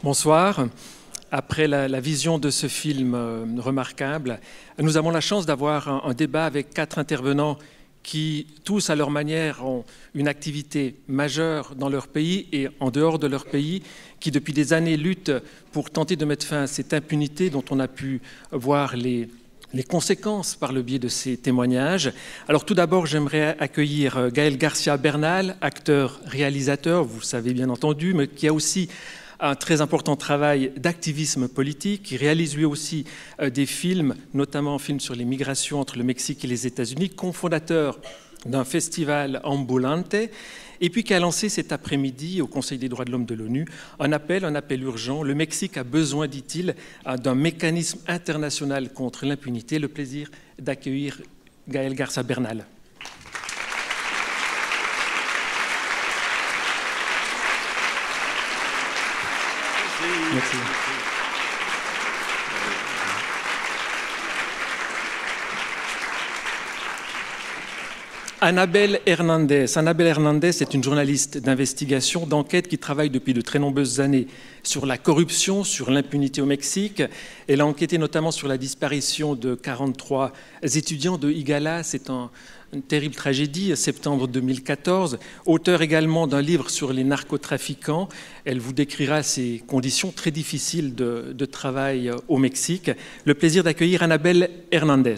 Bonsoir. Après la vision de ce film remarquable, nous avons la chance d'avoir un débat avec 4 intervenants qui, tous à leur manière, ont une activité majeure dans leur pays et en dehors de leur pays, qui depuis des années luttent pour tenter de mettre fin à cette impunité dont on a pu voir les conséquences par le biais de ces témoignages. Alors tout d'abord, j'aimerais accueillir Gaël Garcia Bernal, acteur-réalisateur, vous le savez bien entendu, mais qui a aussi un très important travail d'activisme politique, qui réalise lui aussi des films, notamment un film sur les migrations entre le Mexique et les États-Unis, cofondateur d'un festival Ambulante, et puis qui a lancé cet après-midi au Conseil des droits de l'homme de l'ONU un appel urgent. Le Mexique a besoin, dit-il, d'un mécanisme international contre l'impunité. Le plaisir d'accueillir Gaël Garcia Bernal. Merci. Anabel Hernandez. Anabel Hernandez est une journaliste d'investigation, d'enquête qui travaille depuis de très nombreuses années sur la corruption, sur l'impunité au Mexique. Elle a enquêté notamment sur la disparition de 43 étudiants de Iguala. C'est une terrible tragédie, septembre 2014. Auteur également d'un livre sur les narcotrafiquants. Elle vous décrira ces conditions très difficiles de travail au Mexique. Le plaisir d'accueillir Anabel Hernandez.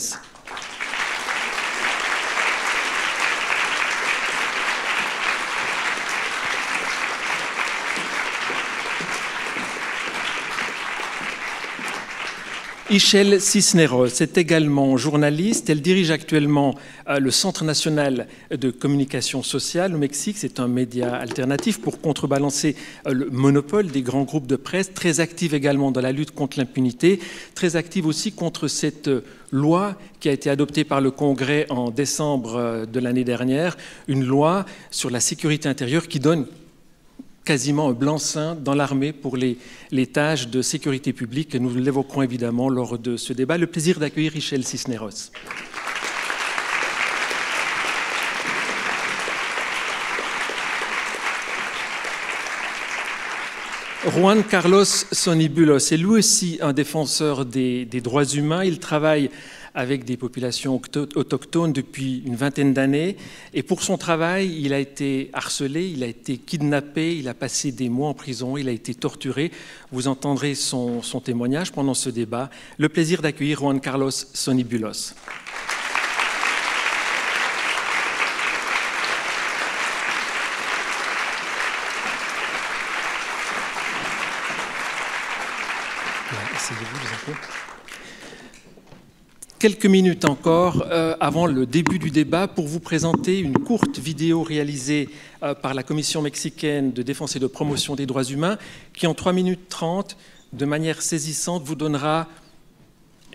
Ischel Cisneros est également journaliste. Elle dirige actuellement le Centre national de communication sociale au Mexique. C'est un média alternatif pour contrebalancer le monopole des grands groupes de presse. Très active également dans la lutte contre l'impunité. Très active aussi contre cette loi qui a été adoptée par le Congrès en décembre de l'année dernière. Une loi sur la sécurité intérieure qui donne quasiment un blanc-seing dans l'armée pour les tâches de sécurité publique. Nous l'évoquerons évidemment lors de ce débat. Le plaisir d'accueillir Ischel Cisneros. Juan Carlos Sonibulos est lui aussi un défenseur des droits humains. Il travaille avec des populations autochtones depuis une vingtaine d'années. Et pour son travail, il a été harcelé, il a été kidnappé, il a passé des mois en prison, il a été torturé. Vous entendrez son témoignage pendant ce débat. Le plaisir d'accueillir Juan Carlos Sonibulos. Asseyez-vous, je vous en prie. Quelques minutes encore avant le début du débat pour vous présenter une courte vidéo réalisée par la Commission mexicaine de défense et de promotion des droits humains qui, en 3 minutes 30, de manière saisissante, vous donnera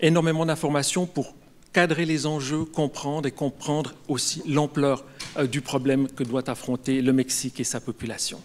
énormément d'informations pour cadrer les enjeux, comprendre aussi l'ampleur du problème que doit affronter le Mexique et sa population.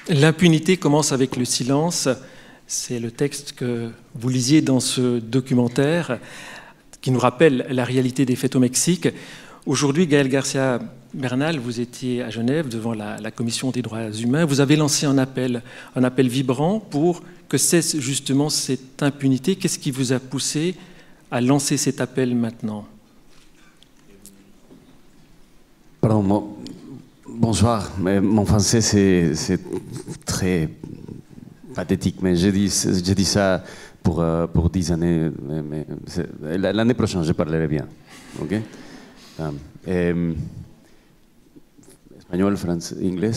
L'impunité commence avec le silence. C'est le texte que vous lisiez dans ce documentaire qui nous rappelle la réalité des faits au Mexique. Aujourd'hui, Gaël Garcia Bernal, vous étiez à Genève devant la Commission des droits humains. Vous avez lancé un appel vibrant pour que cesse justement cette impunité. Qu'est-ce qui vous a poussé à lancer cet appel maintenant? Pardon, bonsoir. Mon français, c'est très pathétique, mais j'ai dit ça pour 10 années. Mais l'année prochaine, je parlerai bien. Ok? Espagnol, français, anglais.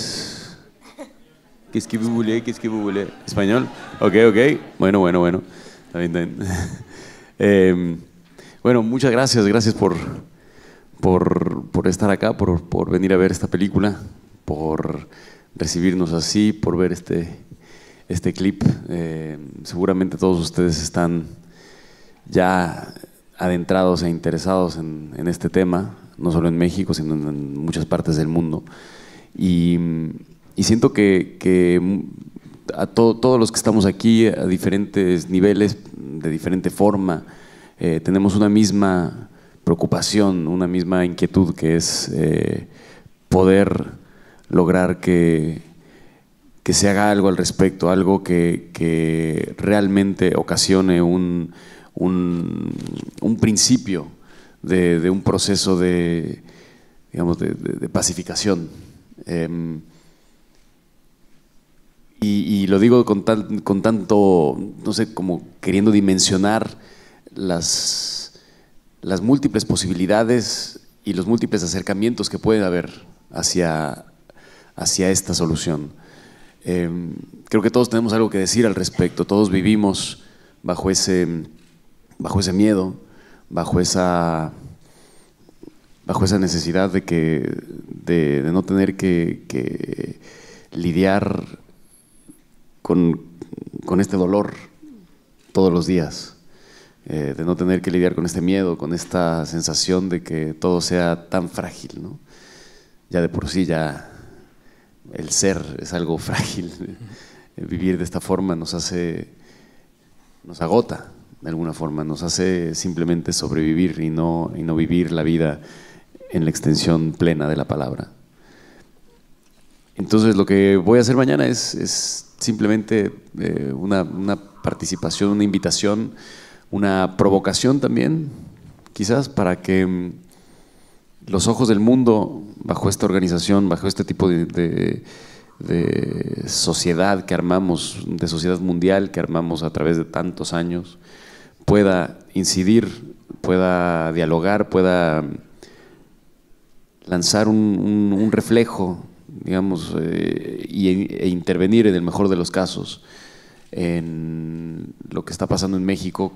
Qu'est-ce que vous voulez? Qu'est-ce que vous voulez? Espagnol? Ok, ok. Bueno. Está bien. Bueno, muchas gracias. Gracias por estar acá, por venir a ver esta película, por recibirnos así, por ver este clip. Seguramente todos ustedes están ya adentrados e interesados en este tema, no solo en México, sino en muchas partes del mundo. Y siento que a todos los que estamos aquí, a diferentes niveles, de diferente forma, tenemos una misma preocupación, una misma inquietud, que es poder lograr que se haga algo al respecto, algo que realmente ocasione un principio de un proceso de pacificación. Y lo digo con tanto, no sé, como queriendo dimensionar las múltiples posibilidades y los múltiples acercamientos que puede haber hacia esta solución. Creo que todos tenemos algo que decir al respecto, todos vivimos bajo ese miedo, bajo esa necesidad de no tener que lidiar con este dolor todos los días, de no tener que lidiar con este miedo, con esta sensación de que todo sea tan frágil, ¿no? Ya de por sí ya el ser es algo frágil. Vivir de esta forma nos agota de alguna forma, nos hace simplemente sobrevivir y no vivir la vida en la extensión plena de la palabra. Entonces lo que voy a hacer mañana es simplemente una participación, una invitación, una provocación también, quizás, para que los ojos del mundo, bajo esta organización, bajo este tipo de sociedad que armamos, de sociedad mundial que armamos a través de tantos años, pueda incidir, pueda dialogar, pueda lanzar un reflejo, digamos, e intervenir en el mejor de los casos en lo que está pasando en México,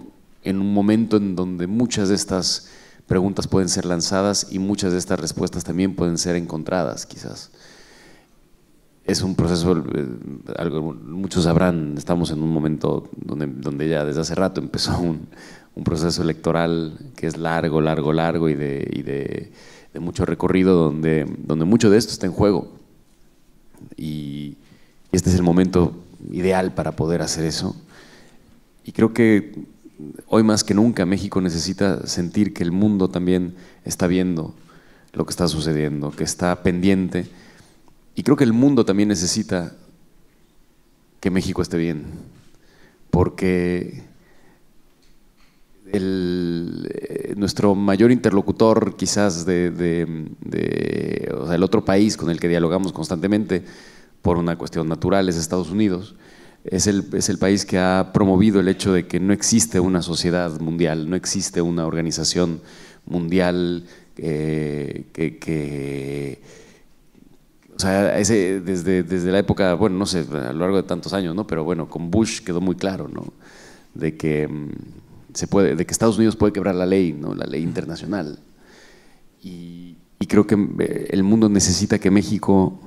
en un momento en donde muchas de estas preguntas pueden ser lanzadas y muchas de estas respuestas también pueden ser encontradas, quizás. Es un proceso, muchos sabrán, estamos en un momento donde ya desde hace rato empezó un proceso electoral que es largo y de mucho recorrido, donde mucho de esto está en juego. Y este es el momento ideal para poder hacer eso. Y creo que hoy más que nunca México necesita sentir que el mundo también está viendo lo que está sucediendo, que está pendiente. Y creo que el mundo también necesita que México esté bien, porque nuestro mayor interlocutor quizás o sea, el otro país con el que dialogamos constantemente por una cuestión natural es Estados Unidos. Es el país que ha promovido el hecho de que no existe una sociedad mundial, no existe una organización mundial o sea, desde la época, bueno, no sé, a lo largo de tantos años, ¿no? Pero bueno, con Bush quedó muy claro, ¿no? De que Estados Unidos puede quebrar la ley, ¿no? La ley internacional. Y creo que el mundo necesita que México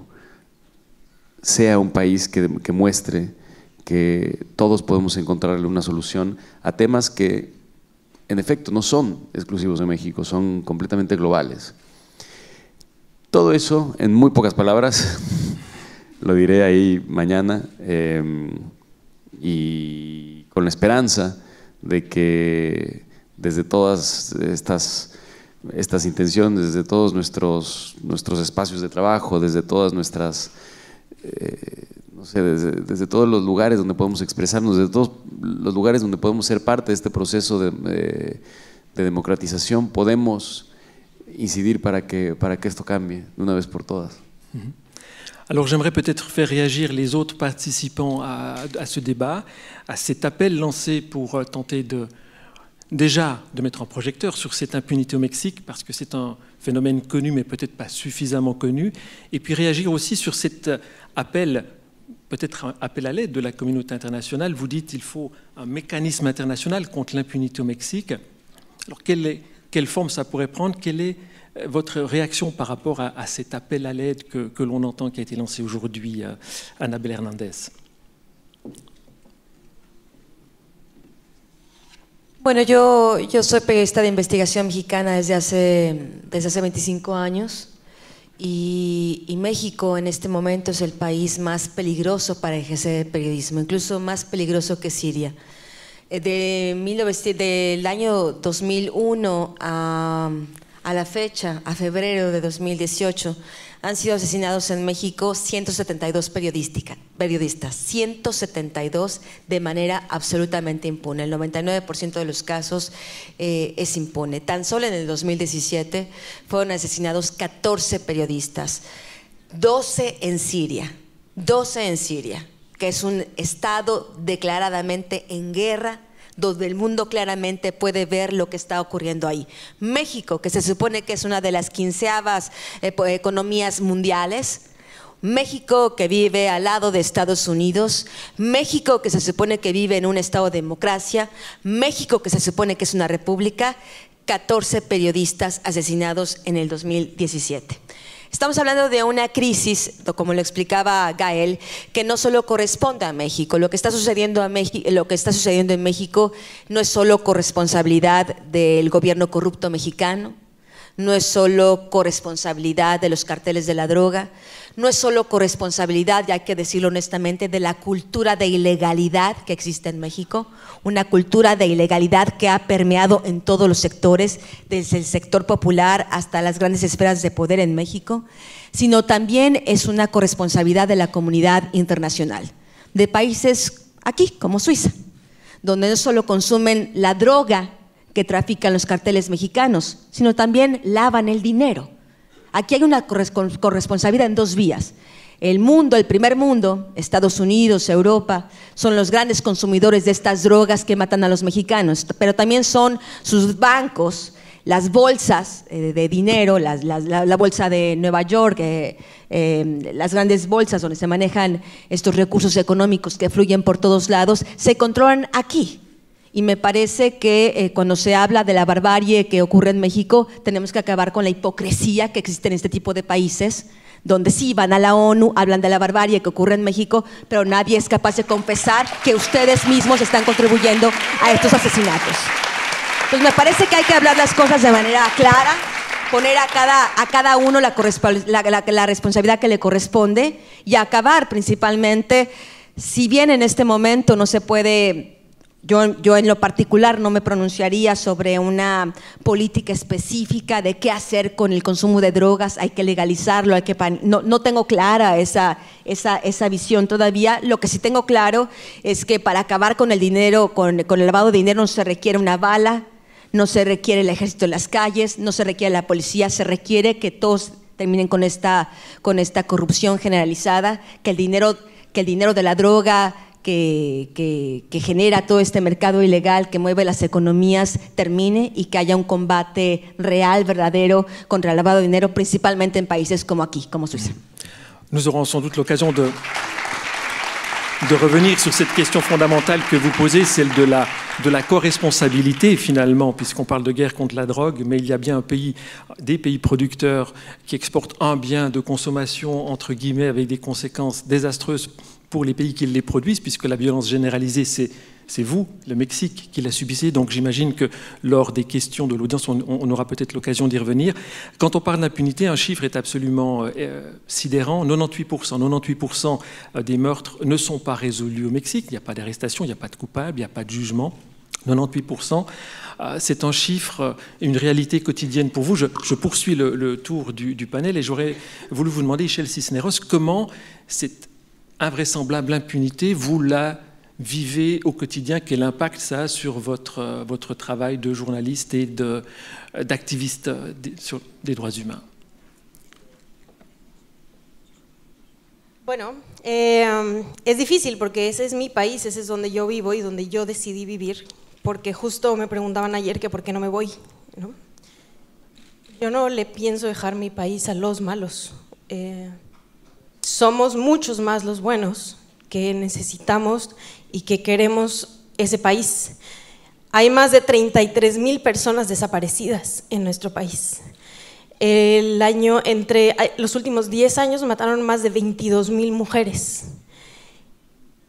sea un país que muestre que todos podemos encontrarle una solución a temas que, en efecto, no son exclusivos de México, son completamente globales. Todo eso, en muy pocas palabras, lo diré ahí mañana, y con la esperanza de que desde todas estas intenciones, desde todos nuestros espacios de trabajo, desde todas nuestras, no sé, desde todos los lugares donde podemos expresarnos, desde todos los lugares donde podemos ser parte de este proceso de democratización, podemos incidir para que esto cambie de una vez por todas. Alors j'aimerais peut-être faire réagir les autres participants à ce débat, à cet appel lancé pour tenter déjà de mettre un projecteur sur cette impunité au Mexique, parce que c'est un phénomène connu mais peut-être pas suffisamment connu, et puis réagir aussi sur cet appel, peut-être un appel à l'aide de la communauté internationale. Vous dites qu'il faut un mécanisme international contre l'impunité au Mexique. Alors quelle forme ça pourrait prendre? Quelle est votre réaction par rapport à cet appel à l'aide que l'on entend, qui a été lancé aujourd'hui, Anabel Hernández? Bueno, yo soy periodista de investigación mexicana desde hace 25 años y México en este momento es el país más peligroso para ejercer periodismo, incluso más peligroso que Siria. Del año 2001 a la fecha, a febrero de 2018, han sido asesinados en México 172 periodistas, 172 de manera absolutamente impune. El 99% de los casos es impune. Tan solo en el 2017 fueron asesinados 14 periodistas, 12 en Siria, que es un estado declaradamente en guerra, donde el mundo claramente puede ver lo que está ocurriendo ahí. México, que se supone que es una de las 15ª economías mundiales, México que vive al lado de Estados Unidos, México que se supone que vive en un estado de democracia, México que se supone que es una república, 14 periodistas asesinados en el 2017. Estamos hablando de una crisis, como lo explicaba Gael, que no solo corresponde a México. Lo que está sucediendo en México no es solo corresponsabilidad del gobierno corrupto mexicano, no es solo corresponsabilidad de los carteles de la droga, no es solo corresponsabilidad, y hay que decirlo honestamente, de la cultura de ilegalidad que existe en México, una cultura de ilegalidad que ha permeado en todos los sectores, desde el sector popular hasta las grandes esferas de poder en México, sino también es una corresponsabilidad de la comunidad internacional, de países aquí como Suiza, donde no solo consumen la droga que trafican los carteles mexicanos, sino también lavan el dinero. Aquí hay una corresponsabilidad en dos vías. El mundo, el primer mundo, Estados Unidos, Europa, son los grandes consumidores de estas drogas que matan a los mexicanos, pero también son sus bancos, las bolsas de dinero, la bolsa de Nueva York, las grandes bolsas donde se manejan estos recursos económicos que fluyen por todos lados, se controlan aquí. Y me parece que cuando se habla de la barbarie que ocurre en México, tenemos que acabar con la hipocresía que existe en este tipo de países, donde sí van a la ONU, hablan de la barbarie que ocurre en México, pero nadie es capaz de confesar que ustedes mismos están contribuyendo a estos asesinatos. Entonces me parece que hay que hablar las cosas de manera clara, poner a cada uno la responsabilidad que le corresponde y acabar principalmente, si bien en este momento no se puede... Yo en lo particular no me pronunciaría sobre una política específica de qué hacer con el consumo de drogas, hay que legalizarlo, no tengo clara esa visión todavía. Lo que sí tengo claro es que para acabar con el dinero, con el lavado de dinero no se requiere una bala, no se requiere el ejército en las calles, no se requiere la policía, se requiere que todos terminen con esta corrupción generalizada, que el dinero de la droga que genera todo este mercado ilegal que mueve las economías termine y que haya un combate real, verdadero contra el lavado de dinero, principalmente en países como aquí, como Suiza. Nous aurons sans doute l'occasion de revenir sur cette question fondamentale que vous posez, celle de la corresponsabilité finalement, puisqu'on parle de guerre contre la drogue, mais il y a bien des pays producteurs qui exportent un bien de consommation, entre guillemets, avec des conséquences désastreuses pour les pays qui les produisent, puisque la violence généralisée, c'est c'est vous, le Mexique, qui la subissez. Donc j'imagine que lors des questions de l'audience, on aura peut-être l'occasion d'y revenir. Quand on parle d'impunité, un chiffre est absolument sidérant. 98% des meurtres ne sont pas résolus au Mexique. Il n'y a pas d'arrestation, il n'y a pas de coupable, il n'y a pas de jugement. 98%, c'est un chiffre, une réalité quotidienne pour vous. Je poursuis le tour du panel et j'aurais voulu vous demander, Michel Cisneros, comment cette invraisemblable impunité, vous la vivez au quotidien, quel impact ça a sur votre travail de journaliste et d'activiste sur des droits humains? Bueno, es difícil porque ese es mi país, ese es donde yo vivo y donde yo decidí vivir, porque justo me preguntaban ayer que por qué no me voy, ¿no? Yo no le pienso dejar mi país a los malos, somos muchos más los buenos que necesitamos y que queremos ese país. Hay más de 33,000 personas desaparecidas en nuestro país. Entre los últimos 10 años mataron más de 22,000 mujeres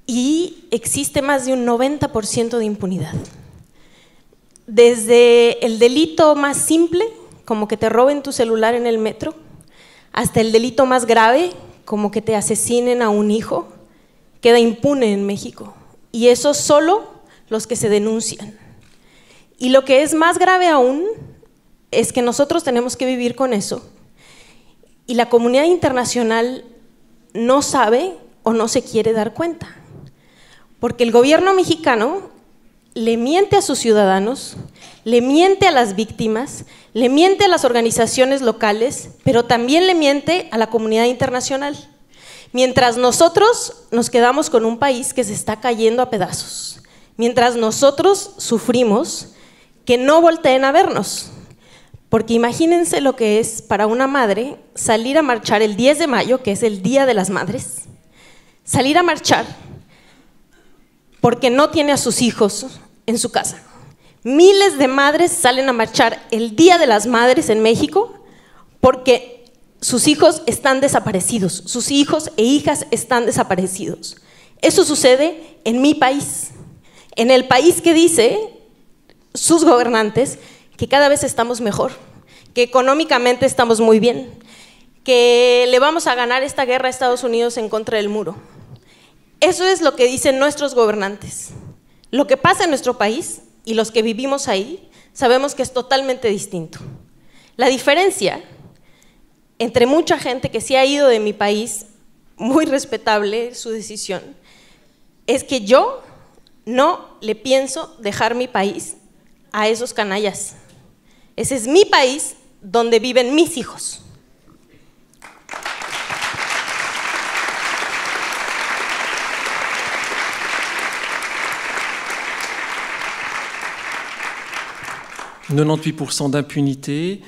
y existe más de un 90% de impunidad. Desde el delito más simple, como que te roben tu celular en el metro, hasta el delito más grave, como que te asesinen a un hijo, queda impune en México. Y eso solo los que se denuncian. Y lo que es más grave aún es que nosotros tenemos que vivir con eso y la comunidad internacional no sabe o no se quiere dar cuenta, porque el gobierno mexicano le miente a sus ciudadanos, le miente a las víctimas, le miente a las organizaciones locales, pero también le miente a la comunidad internacional. Mientras nosotros nos quedamos con un país que se está cayendo a pedazos, mientras nosotros sufrimos que no volteen a vernos. Porque imagínense lo que es para una madre salir a marchar el 10 de mayo, que es el Día de las Madres, salir a marchar porque no tiene a sus hijos en su casa. Miles de madres salen a marchar el Día de las Madres en México porque sus hijos están desaparecidos, sus hijos e hijas están desaparecidos. Eso sucede en mi país, en el país que dice sus gobernantes que cada vez estamos mejor, que económicamente estamos muy bien, que le vamos a ganar esta guerra a Estados Unidos en contra del muro. Eso es lo que dicen nuestros gobernantes. Lo que pasa en nuestro país y los que vivimos ahí sabemos que es totalmente distinto. La diferencia entre mucha gente que se ha ido de mi país, muy respetable su decisión, es que yo no le pienso dejar mi país a esos canallas. Ese es mi país donde viven mis hijos. « 98% d'impunité,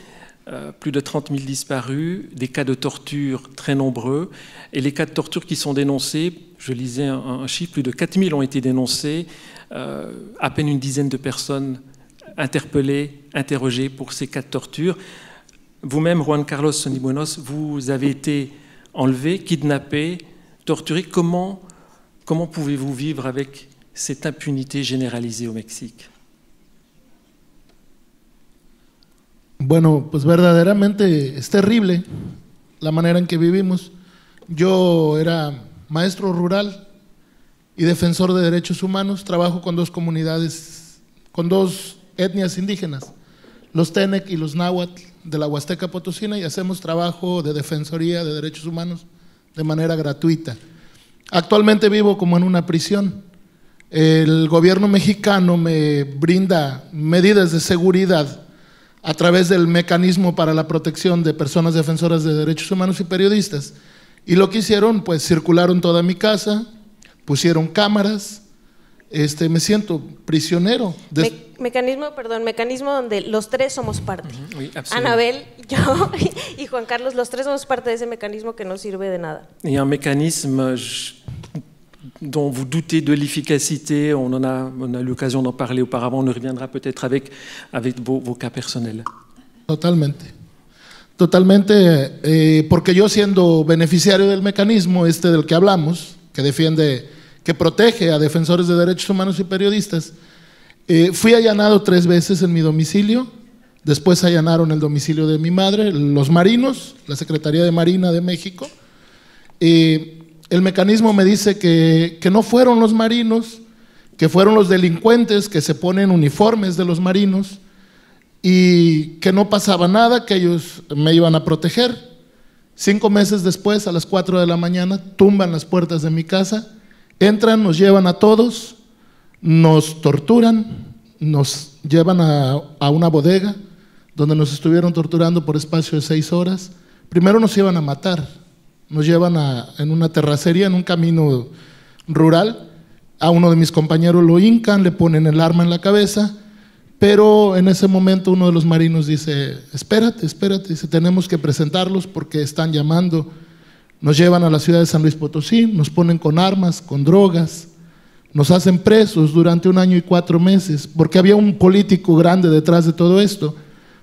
plus de 30 000 disparus, des cas de torture très nombreux. Et les cas de torture qui sont dénoncés, je lisais un chiffre, plus de 4 000 ont été dénoncés, à peine une dizaine de personnes interpellés, interrogés pour ces cas de torture. Vous-même, Juan Carlos Sonibuenos, vous avez été enlevé, kidnappé, torturé. Comment pouvez-vous vivre avec cette impunité généralisée au Mexique? Bueno, pues verdaderamente es terrible la manera en que vivimos. Yo era maestro rural y defensor de derechos humanos, trabajo con dos comunidades, con dos etnias indígenas, los Tenec y los Náhuatl de la Huasteca Potosina, y hacemos trabajo de defensoría de derechos humanos de manera gratuita. Actualmente vivo como en una prisión. El gobierno mexicano me brinda medidas de seguridad a través del mecanismo para la protección de personas defensoras de derechos humanos y periodistas. Y lo que hicieron, pues circularon toda mi casa, pusieron cámaras, me siento prisionero. Mecanismo donde los tres somos parte. Oui, Anabel, yo y Juan Carlos, los tres somos parte de ese mecanismo que no sirve de nada. Il y a un mécanisme dont vous doutez de l'efficacité, on a eu l'occasion d'en parler auparavant, on y reviendra peut-être avec vos cas personnels. Totalmente, porque yo siendo beneficiario del mecanismo del que hablamos, que que protege a defensores de derechos humanos y periodistas. Fui allanado 3 veces en mi domicilio, después allanaron el domicilio de mi madre, los marinos, la Secretaría de Marina de México. El mecanismo me dice que no fueron los marinos, que fueron los delincuentes que se ponen uniformes de los marinos y que no pasaba nada, que ellos me iban a proteger. 5 meses después, a las 4 de la mañana, tumban las puertas de mi casa, entran, nos llevan a todos, nos torturan, nos llevan a una bodega donde nos estuvieron torturando por espacio de 6 horas. Primero nos iban a matar, nos llevan en una terracería, en un camino rural. A uno de mis compañeros lo hincan, le ponen el arma en la cabeza, pero en ese momento uno de los marinos dice, espérate, dice, tenemos que presentarlos porque están llamando. Nos llevan a la ciudad de San Luis Potosí, nos ponen con armas, con drogas, nos hacen presos durante 1 año y 4 meses, porque había un político grande detrás de todo esto.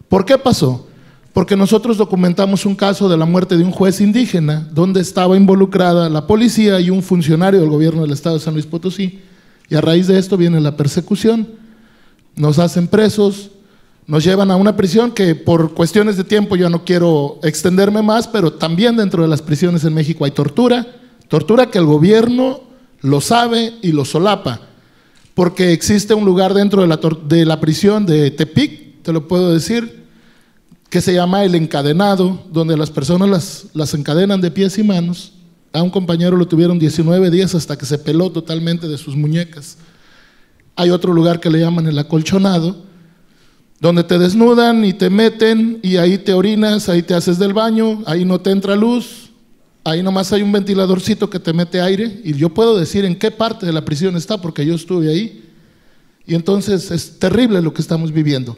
¿Por qué pasó? Porque nosotros documentamos un caso de la muerte de un juez indígena, donde estaba involucrada la policía y un funcionario del gobierno del estado de San Luis Potosí, y a raíz de esto viene la persecución. Nos hacen presos, nos llevan a una prisión que por cuestiones de tiempo yo no quiero extenderme más, pero también dentro de las prisiones en México hay tortura que el gobierno lo sabe y lo solapa, porque existe un lugar dentro de la prisión de Tepic, te lo puedo decir, que se llama El Encadenado, donde las personas las encadenan de pies y manos. A un compañero lo tuvieron 19 días hasta que se peló totalmente de sus muñecas. Hay otro lugar que le llaman El Acolchonado, donde te desnudan y te meten y ahí te orinas, ahí te haces del baño, ahí no te entra luz, ahí nomás hay un ventiladorcito que te mete aire, y yo puedo decir en qué parte de la prisión está porque yo estuve ahí. Y entonces es terrible lo que estamos viviendo.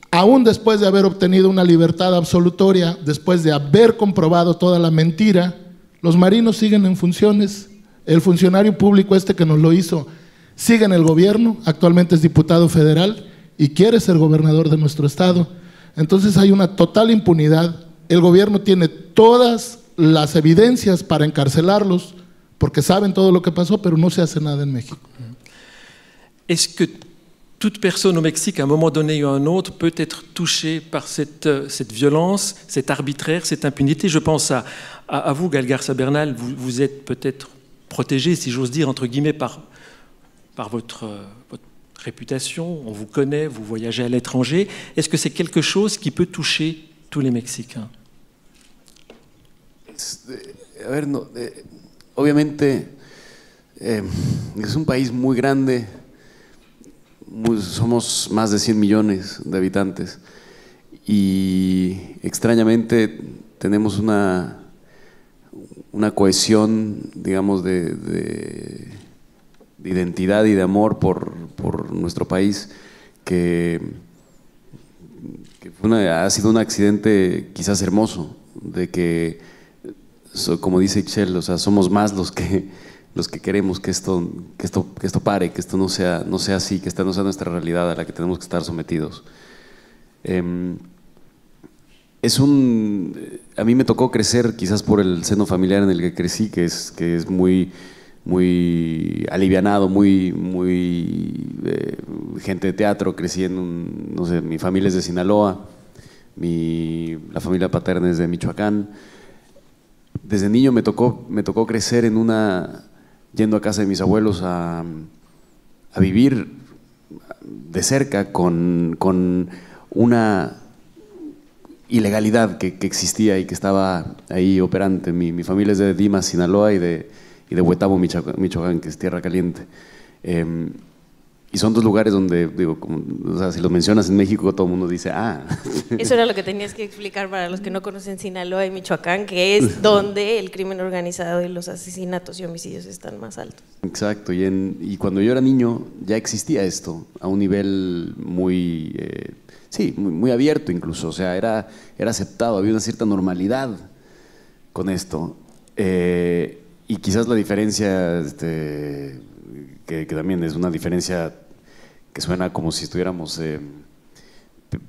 Aún después de haber obtenido una libertad absolutoria, después de haber comprobado toda la mentira, los marinos siguen en funciones. El funcionario público que nos lo hizo sigue en el gobierno, actualmente es diputado federal y quiere ser gobernador de nuestro estado. Entonces hay una total impunidad. El gobierno tiene todas las evidencias para encarcelarlos porque saben todo lo que pasó, pero no se hace nada en México. Est-ce que toute personne au Mexique, à un moment donné ou à un autre, peut être touchée par cette violence, cette arbitraire, cette impunité? Je pense à vous, Gaël Garcia Bernal, vous êtes peut-être protégé, si j'ose dire, entre guillemets, par votre réputation, on vous connaît, vous voyagez à l'étranger. Est-ce que c'est quelque chose qui peut toucher tous les Mexicains? A ver, no, obviamente es un país muy grande. Somos más de 100 millones de habitantes y extrañamente tenemos una cohesión, digamos, de identidad y de amor por nuestro país que ha sido un accidente quizás hermoso, de que, como dice Ixchel, o sea, somos más los que queremos que esto pare, que esto no sea así, que esta no sea nuestra realidad a la que tenemos que estar sometidos. A mí me tocó crecer quizás por el seno familiar en el que crecí, que es muy, muy alivianado, muy gente de teatro. Crecí no sé, mi familia es de Sinaloa, la familia paterna es de Michoacán. Desde niño me tocó crecer yendo a casa de mis abuelos a vivir de cerca con una ilegalidad que existía y que estaba ahí operante. Mi familia es de Dimas, Sinaloa, y de Huetamo, Michoacán, que es tierra caliente. Y son 2 lugares donde, digo, o sea, si los mencionas en México, todo el mundo dice, ah. Eso era lo que tenías que explicar para los que no conocen Sinaloa y Michoacán, que es donde el crimen organizado y los asesinatos y homicidios están más altos. Exacto, y cuando yo era niño ya existía esto a un nivel muy abierto incluso, o sea, era aceptado, había una cierta normalidad con esto. Y quizás la diferencia, que también es una diferencia que suena como si estuviéramos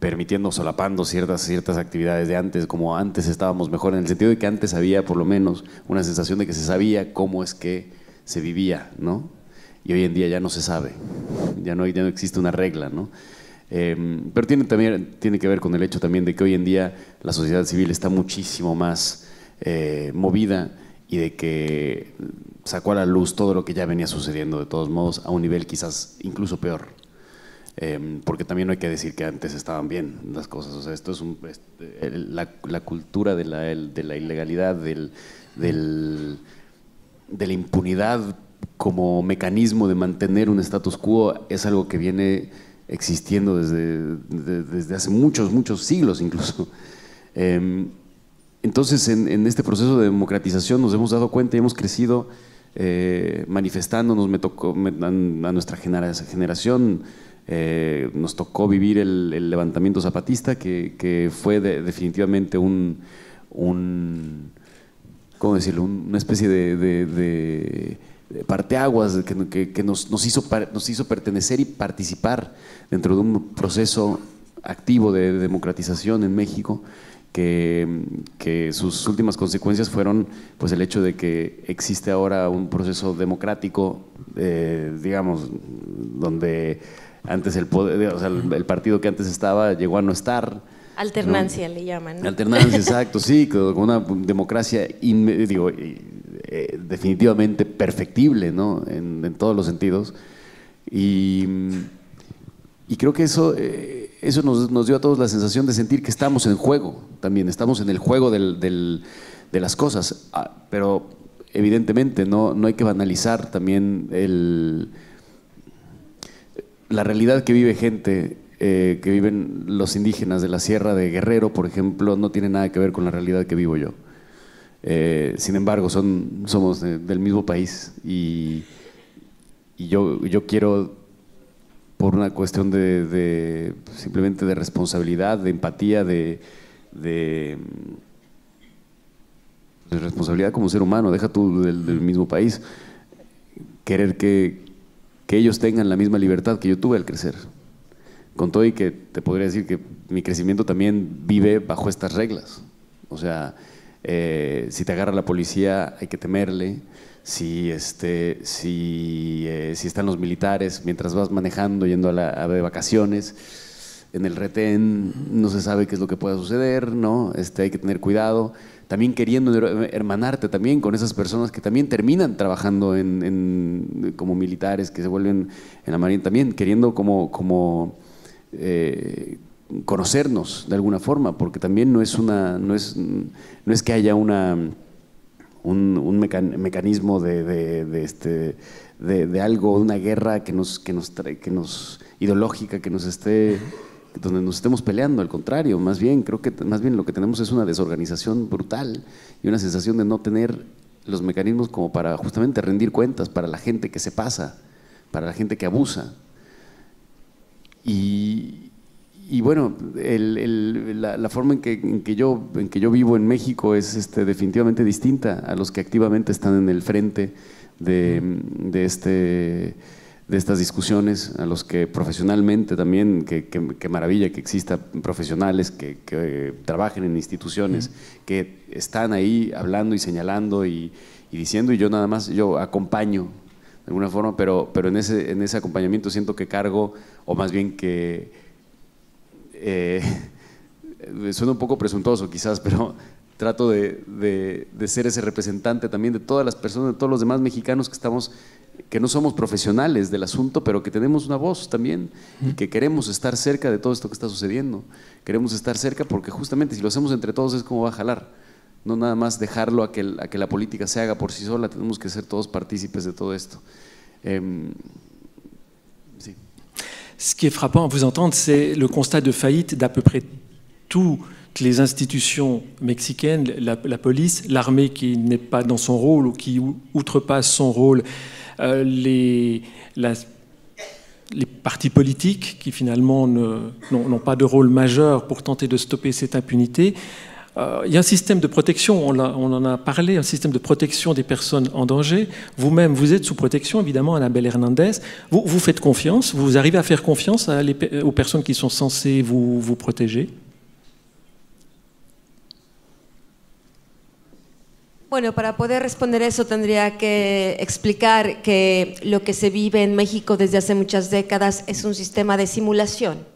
permitiendo, solapando ciertas actividades de antes, como antes estábamos mejor, en el sentido de que antes había por lo menos una sensación de que se sabía cómo es que se vivía, ¿no? Y hoy en día ya no se sabe, ya no existe una regla, ¿no? Pero tiene que ver con el hecho también de que hoy en día la sociedad civil está muchísimo más movida y de que sacó a la luz todo lo que ya venía sucediendo de todos modos a un nivel quizás incluso peor. Porque también no hay que decir que antes estaban bien las cosas, o sea, esto es la cultura de la ilegalidad, de la impunidad como mecanismo de mantener un status quo es algo que viene existiendo desde hace muchos siglos incluso. Entonces en este proceso de democratización nos hemos dado cuenta y hemos crecido manifestándonos. Me tocó a nuestra generación nos tocó vivir el levantamiento zapatista que fue definitivamente ¿cómo decirlo? Una especie de parteaguas que nos hizo pertenecer y participar dentro de un proceso activo de democratización en México, que sus últimas consecuencias fueron pues el hecho de que existe ahora un proceso democrático, digamos, donde antes el poder, o sea, el partido que antes estaba llegó a no estar. Alternancia, ¿no? Le llaman, ¿no? Alternancia, exacto, sí, con una democracia definitivamente perfectible, ¿no? En todos los sentidos. Y creo que eso nos dio a todos la sensación de sentir que estamos en juego, también estamos en el juego de las cosas, pero evidentemente no hay que banalizar también la realidad que vive gente que viven los indígenas de la Sierra de Guerrero, por ejemplo, no tiene nada que ver con la realidad que vivo yo. Sin embargo, somos del mismo país y yo quiero, por una cuestión simplemente de responsabilidad, de empatía, de responsabilidad como ser humano, deja tú del mismo país, querer que ellos tengan la misma libertad que yo tuve al crecer. Con todo y que te podría decir que mi crecimiento también vive bajo estas reglas. O sea, si te agarra la policía hay que temerle, si están los militares mientras vas manejando, yendo de vacaciones, en el retén no se sabe qué es lo que pueda suceder, ¿no? Hay que tener cuidado. También queriendo hermanarte también con esas personas que también terminan trabajando como militares, que se vuelven en la Marina, también queriendo conocernos de alguna forma, porque también no es que haya un mecanismo de algo, una guerra ideológica que nos esté, donde nos estemos peleando. Al contrario, más bien creo que lo que tenemos es una desorganización brutal y una sensación de no tener los mecanismos como para justamente rendir cuentas para la gente que se pasa, para la gente que abusa. Y bueno, la forma en que yo vivo en México es definitivamente distinta a los que activamente están en el frente de estas discusiones, a los que profesionalmente también, que maravilla que existan profesionales que trabajen en instituciones, que están ahí hablando y señalando y diciendo, y yo nada más, yo acompaño de alguna forma, pero en ese acompañamiento siento que cargo, o más bien que suena un poco presuntuoso quizás, pero trato de ser ese representante también de todas las personas, de todos los demás mexicanos que no somos profesionales del asunto, pero que tenemos una voz también y que queremos estar cerca de todo esto que está sucediendo. Queremos estar cerca porque justamente si lo hacemos entre todos es como va a jalar. No nada más dejarlo a que la política se haga por sí sola, tenemos que ser todos partícipes de todo esto. Sí. Ce qui est frappant à vous entendre, c'est le constat de faillite d'à peu près toutes les institutions mexicaines, la police, l'armée qui n'est pas dans son rôle ou qui outrepasse son rôle, les partis politiques qui finalement n'ont pas de rôle majeur pour tenter de stopper cette impunité. Il y a un système de protection, on en a parlé, un système de protection des personnes en danger. Vous-même, vous êtes sous protection, évidemment, Anabel Hernandez. Vous faites confiance, vous arrivez à faire confiance aux personnes qui sont censées vous protéger? Bueno, para poder responder eso tendría que explicar que lo que se vive en México desde hace muchas décadas es un sistema de simulación.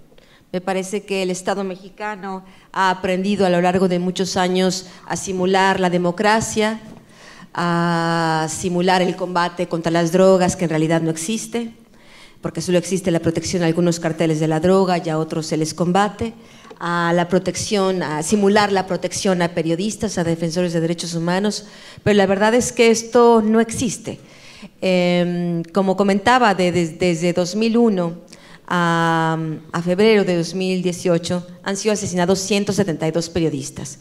Me parece que el Estado mexicano ha aprendido a lo largo de muchos años a simular la democracia, a simular el combate contra las drogas, que en realidad no existe, porque solo existe la protección a algunos carteles de la droga y a otros se les combate, a la protección, a simular la protección a periodistas, a defensores de derechos humanos, pero la verdad es que esto no existe. Como comentaba, desde 2001 a febrero de 2018 han sido asesinados 172 periodistas.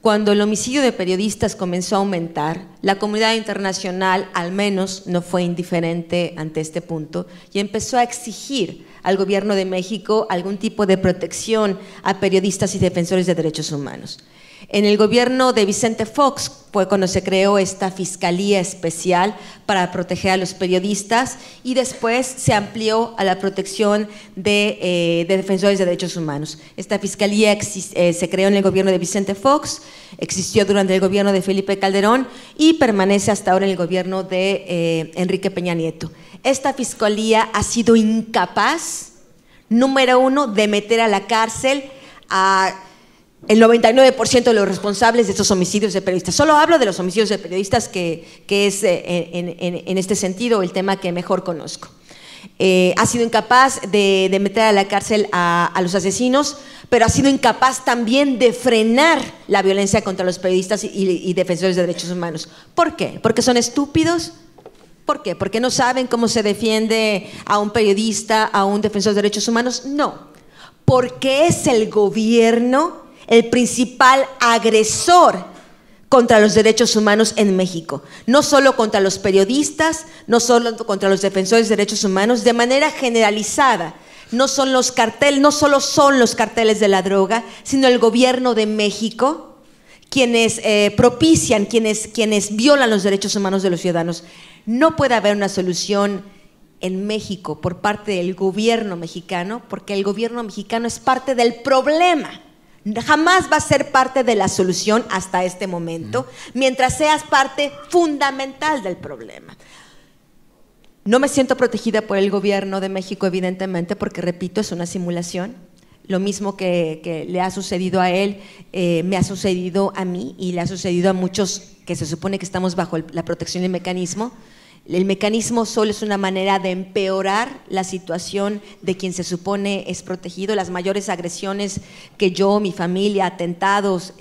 Cuando el homicidio de periodistas comenzó a aumentar, la comunidad internacional al menos no fue indiferente ante este punto y empezó a exigir al gobierno de México algún tipo de protección a periodistas y defensores de derechos humanos. En el gobierno de Vicente Fox fue cuando se creó esta Fiscalía Especial para proteger a los periodistas y después se amplió a la protección de defensores de derechos humanos. Esta Fiscalía se creó en el gobierno de Vicente Fox, existió durante el gobierno de Felipe Calderón y permanece hasta ahora en el gobierno de Enrique Peña Nieto. Esta Fiscalía ha sido incapaz, número uno, de meter a la cárcel a el 99% de los responsables de estos homicidios de periodistas. Solo hablo de los homicidios de periodistas, que es en este sentido el tema que mejor conozco. Ha sido incapaz de meter a la cárcel a los asesinos, pero ha sido incapaz también de frenar la violencia contra los periodistas y defensores de derechos humanos. ¿Por qué? ¿Porque son estúpidos? ¿Por qué? ¿Porque no saben cómo se defiende a un periodista, a un defensor de derechos humanos? No, porque es el gobierno el principal agresor contra los derechos humanos en México. No solo contra los periodistas, no solo contra los defensores de derechos humanos, de manera generalizada. No solo son los carteles de la droga, sino el gobierno de México quienes propician, quienes violan los derechos humanos de los ciudadanos. No puede haber una solución en México por parte del gobierno mexicano, porque el gobierno mexicano es parte del problema. Jamás va a ser parte de la solución hasta este momento, mientras seas parte fundamental del problema. No me siento protegida por el gobierno de México, evidentemente, porque, repito, es una simulación. Lo mismo que le ha sucedido a él, me ha sucedido a mí y le ha sucedido a muchos que se supone que estamos bajo la protección del mecanismo. El mecanismo solo es una manera de empeorar la situación de quien se supone es protegido. Las mayores agresiones que yo, mi familia, atentados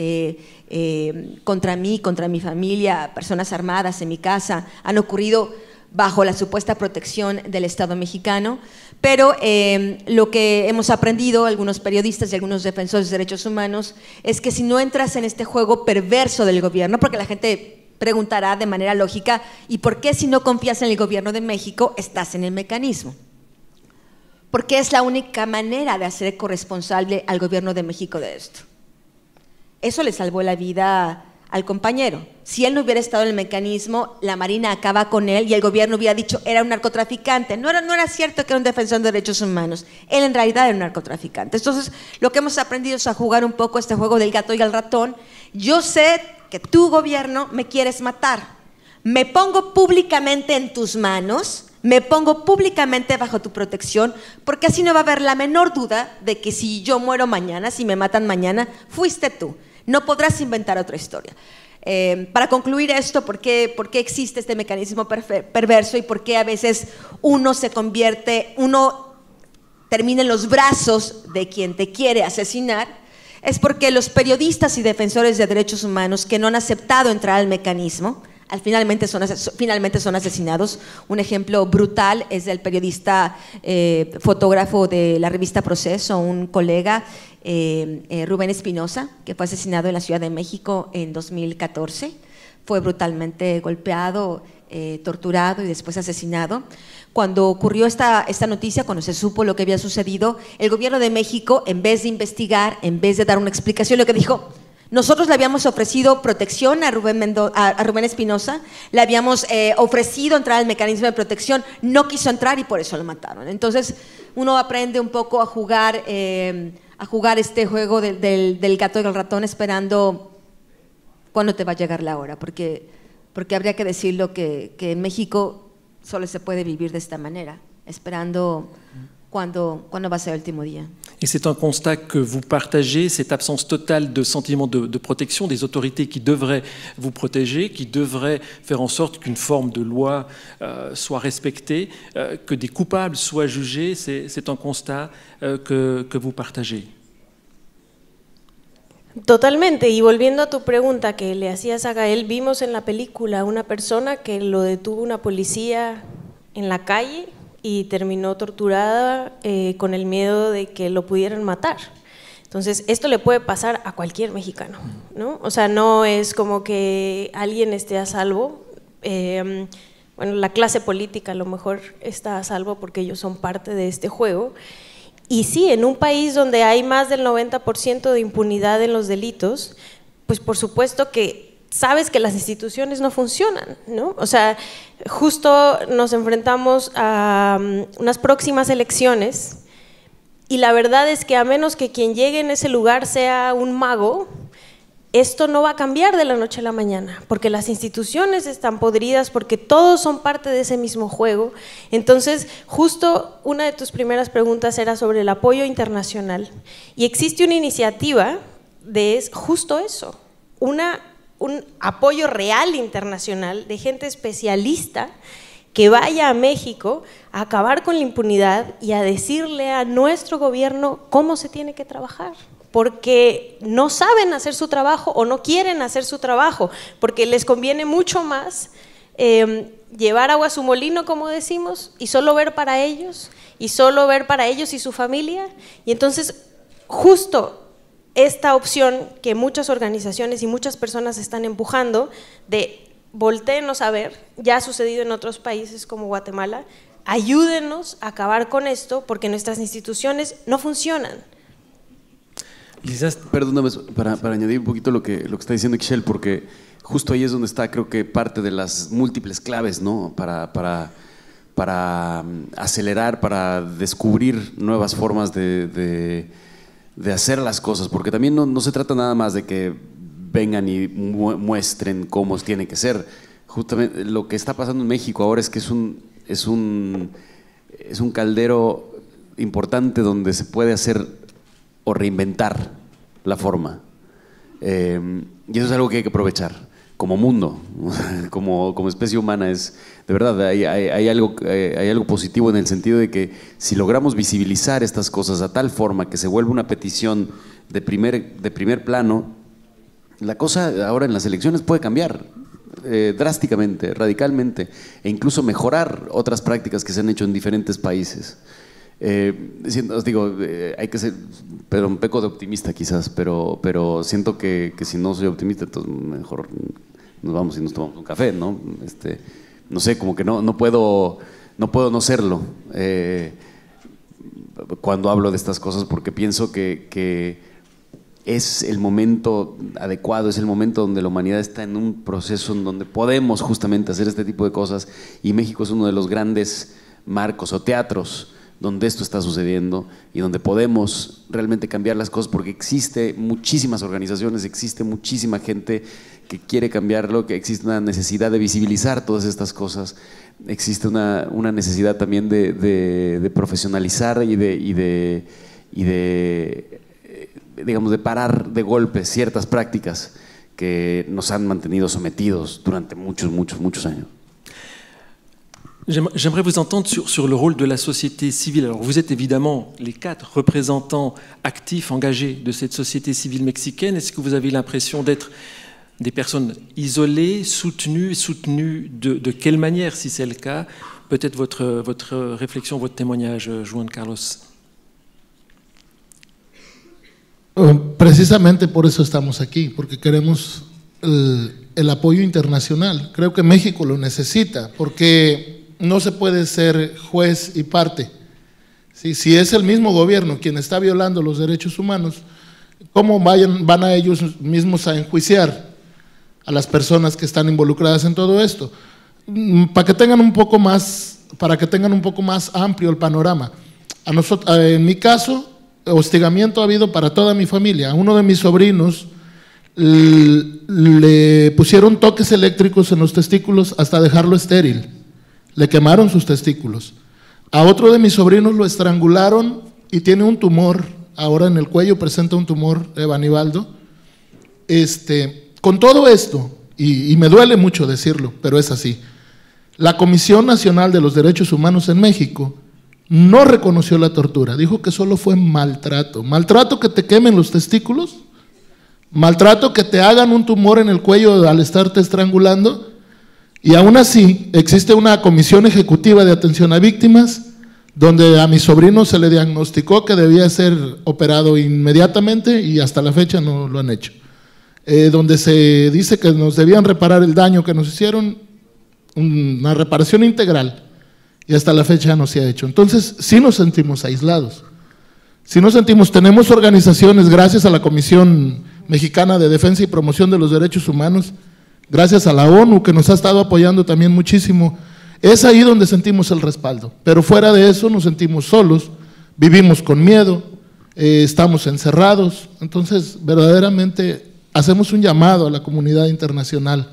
contra mí, contra mi familia, personas armadas en mi casa, han ocurrido bajo la supuesta protección del Estado mexicano. Pero lo que hemos aprendido algunos periodistas y algunos defensores de derechos humanos es que si no entras en este juego perverso del gobierno, porque la gente preguntará de manera lógica, ¿y por qué si no confías en el gobierno de México estás en el mecanismo? Porque es la única manera de hacer corresponsable al gobierno de México de esto. Eso le salvó la vida al compañero. Si él no hubiera estado en el mecanismo, la Marina acaba con él y el gobierno hubiera dicho era un narcotraficante. No era cierto que era un defensor de derechos humanos. Él en realidad era un narcotraficante. Entonces, lo que hemos aprendido es a jugar un poco este juego del gato y el ratón. Yo sé que tu gobierno me quieres matar. Me pongo públicamente en tus manos, me pongo públicamente bajo tu protección, porque así no va a haber la menor duda de que si yo muero mañana, si me matan mañana, fuiste tú. No podrás inventar otra historia. Para concluir esto, ¿por qué existe este mecanismo perverso y por qué a veces uno termina en los brazos de quien te quiere asesinar? Es porque los periodistas y defensores de derechos humanos que no han aceptado entrar al mecanismo, finalmente son asesinados. Un ejemplo brutal es el periodista fotógrafo de la revista Proceso, un colega, Rubén Espinosa, que fue asesinado en la Ciudad de México en 2014. Fue brutalmente golpeado, torturado y después asesinado. Cuando ocurrió esta noticia, cuando se supo lo que había sucedido, el gobierno de México, en vez de investigar, en vez de dar una explicación, lo que dijo: nosotros le habíamos ofrecido protección a Rubén Espinosa, le habíamos ofrecido entrar al mecanismo de protección, no quiso entrar y por eso lo mataron. Entonces, uno aprende un poco a jugar este juego del gato y el ratón, esperando cuándo te va a llegar la hora, porque porque habría que decirlo que en México solo se puede vivir de esta manera, esperando cuándo va a ser el último día. Et c'est un constat que vous partagez, cette absence totale de sentiment de protection des autorités qui devraient vous protéger, qui devraient faire en sorte qu'une forme de loi soit respectée, que des coupables soient jugés, c'est un constat que vous partagez. Totalmente, y volviendo a tu pregunta que le hacías a Gael, vimos en la película una persona que lo detuvo una policía en la calle y terminó torturada con el miedo de que lo pudieran matar. Entonces, esto le puede pasar a cualquier mexicano, ¿no? O sea, no es como que alguien esté a salvo. Bueno, la clase política a lo mejor está a salvo porque ellos son parte de este juego. Y sí, en un país donde hay más del 90% de impunidad en los delitos, pues por supuesto que sabes que las instituciones no funcionan, ¿no? O sea, justo nos enfrentamos a unas próximas elecciones y la verdad es que a menos que quien llegue en ese lugar sea un mago, esto no va a cambiar de la noche a la mañana, porque las instituciones están podridas, porque todos son parte de ese mismo juego. Entonces, justo una de tus primeras preguntas era sobre el apoyo internacional y existe una iniciativa de justo eso, un apoyo real internacional de gente especialista que vaya a México a acabar con la impunidad y a decirle a nuestro gobierno cómo se tiene que trabajar, porque no saben hacer su trabajo o no quieren hacer su trabajo, porque les conviene mucho más llevar agua a su molino, como decimos, y solo ver para ellos, y su familia, y entonces justo esta opción que muchas organizaciones y muchas personas están empujando de voltéenos a ver, ya ha sucedido en otros países como Guatemala, ayúdenos a acabar con esto porque nuestras instituciones no funcionan. Quizás, perdóname, para añadir un poquito lo que está diciendo Ixchel, porque justo ahí es donde está, creo que parte de las múltiples claves, ¿no? Para acelerar, para descubrir nuevas formas de hacer las cosas, porque también no se trata nada más de que vengan y muestren cómo tiene que ser. Justamente lo que está pasando en México ahora es que es un caldero importante donde se puede hacer o reinventar la forma. Y eso es algo que hay que aprovechar como mundo, como especie humana. Es, de verdad, hay algo positivo en el sentido de que si logramos visibilizar estas cosas a tal forma que se vuelva una petición de primer plano, la cosa ahora en las elecciones puede cambiar drásticamente, radicalmente, e incluso mejorar otras prácticas que se han hecho en diferentes países. Os digo, hay que ser, pero un poco de optimista quizás, pero siento que si no soy optimista, entonces mejor nos vamos y nos tomamos un café, ¿no? No sé, como que no puedo no serlo cuando hablo de estas cosas, porque pienso que es el momento adecuado, es el momento donde la humanidad está en un proceso en donde podemos justamente hacer este tipo de cosas, y México es uno de los grandes marcos o teatros donde esto está sucediendo y donde podemos realmente cambiar las cosas, porque existe muchísimas organizaciones, existe muchísima gente que quiere cambiarlo, que existe una necesidad de visibilizar todas estas cosas, existe una necesidad también de profesionalizar y de digamos, de parar de golpe ciertas prácticas que nos han mantenido sometidos durante muchos años. J'aimerais vous entendre sur le rôle de la société civile. Alors vous êtes évidemment les 4 représentants actifs, engagés de cette société civile mexicaine. Est-ce que vous avez l'impression d'être des personnes isolées, soutenues de quelle manière, si c'est le cas? Peut-être votre réflexion, votre témoignage, Juan Carlos. Precisamente por eso estamos aquí, porque queremos el apoyo internacional. Creo que México lo necesita, porque no se puede ser juez y parte. Si es el mismo gobierno quien está violando los derechos humanos, ¿cómo van a ellos mismos a enjuiciar a las personas que están involucradas en todo esto? Para que tengan un poco más amplio el panorama. En mi caso, hostigamiento ha habido para toda mi familia. A uno de mis sobrinos le pusieron toques eléctricos en los testículos hasta dejarlo estéril, le quemaron sus testículos. A otro de mis sobrinos lo estrangularon y tiene un tumor, ahora en el cuello presenta un tumor, Evanibaldo. Con todo esto, y me duele mucho decirlo, pero es así, la Comisión Nacional de los Derechos Humanos en México no reconoció la tortura, dijo que solo fue maltrato. Maltrato que te quemen los testículos, maltrato que te hagan un tumor en el cuello al estarte estrangulando, y aún así existe una comisión ejecutiva de atención a víctimas donde a mi sobrino se le diagnosticó que debía ser operado inmediatamente y hasta la fecha no lo han hecho. Donde se dice que nos debían reparar el daño que nos hicieron, una reparación integral, y hasta la fecha no se ha hecho. Entonces sí nos sentimos aislados, sí nos sentimos, tenemos organizaciones gracias a la Comisión Mexicana de Defensa y Promoción de los Derechos Humanos, gracias a la ONU que nos ha estado apoyando también muchísimo. Es ahí donde sentimos el respaldo, pero fuera de eso nos sentimos solos, vivimos con miedo, estamos encerrados. Entonces verdaderamente hacemos un llamado a la comunidad internacional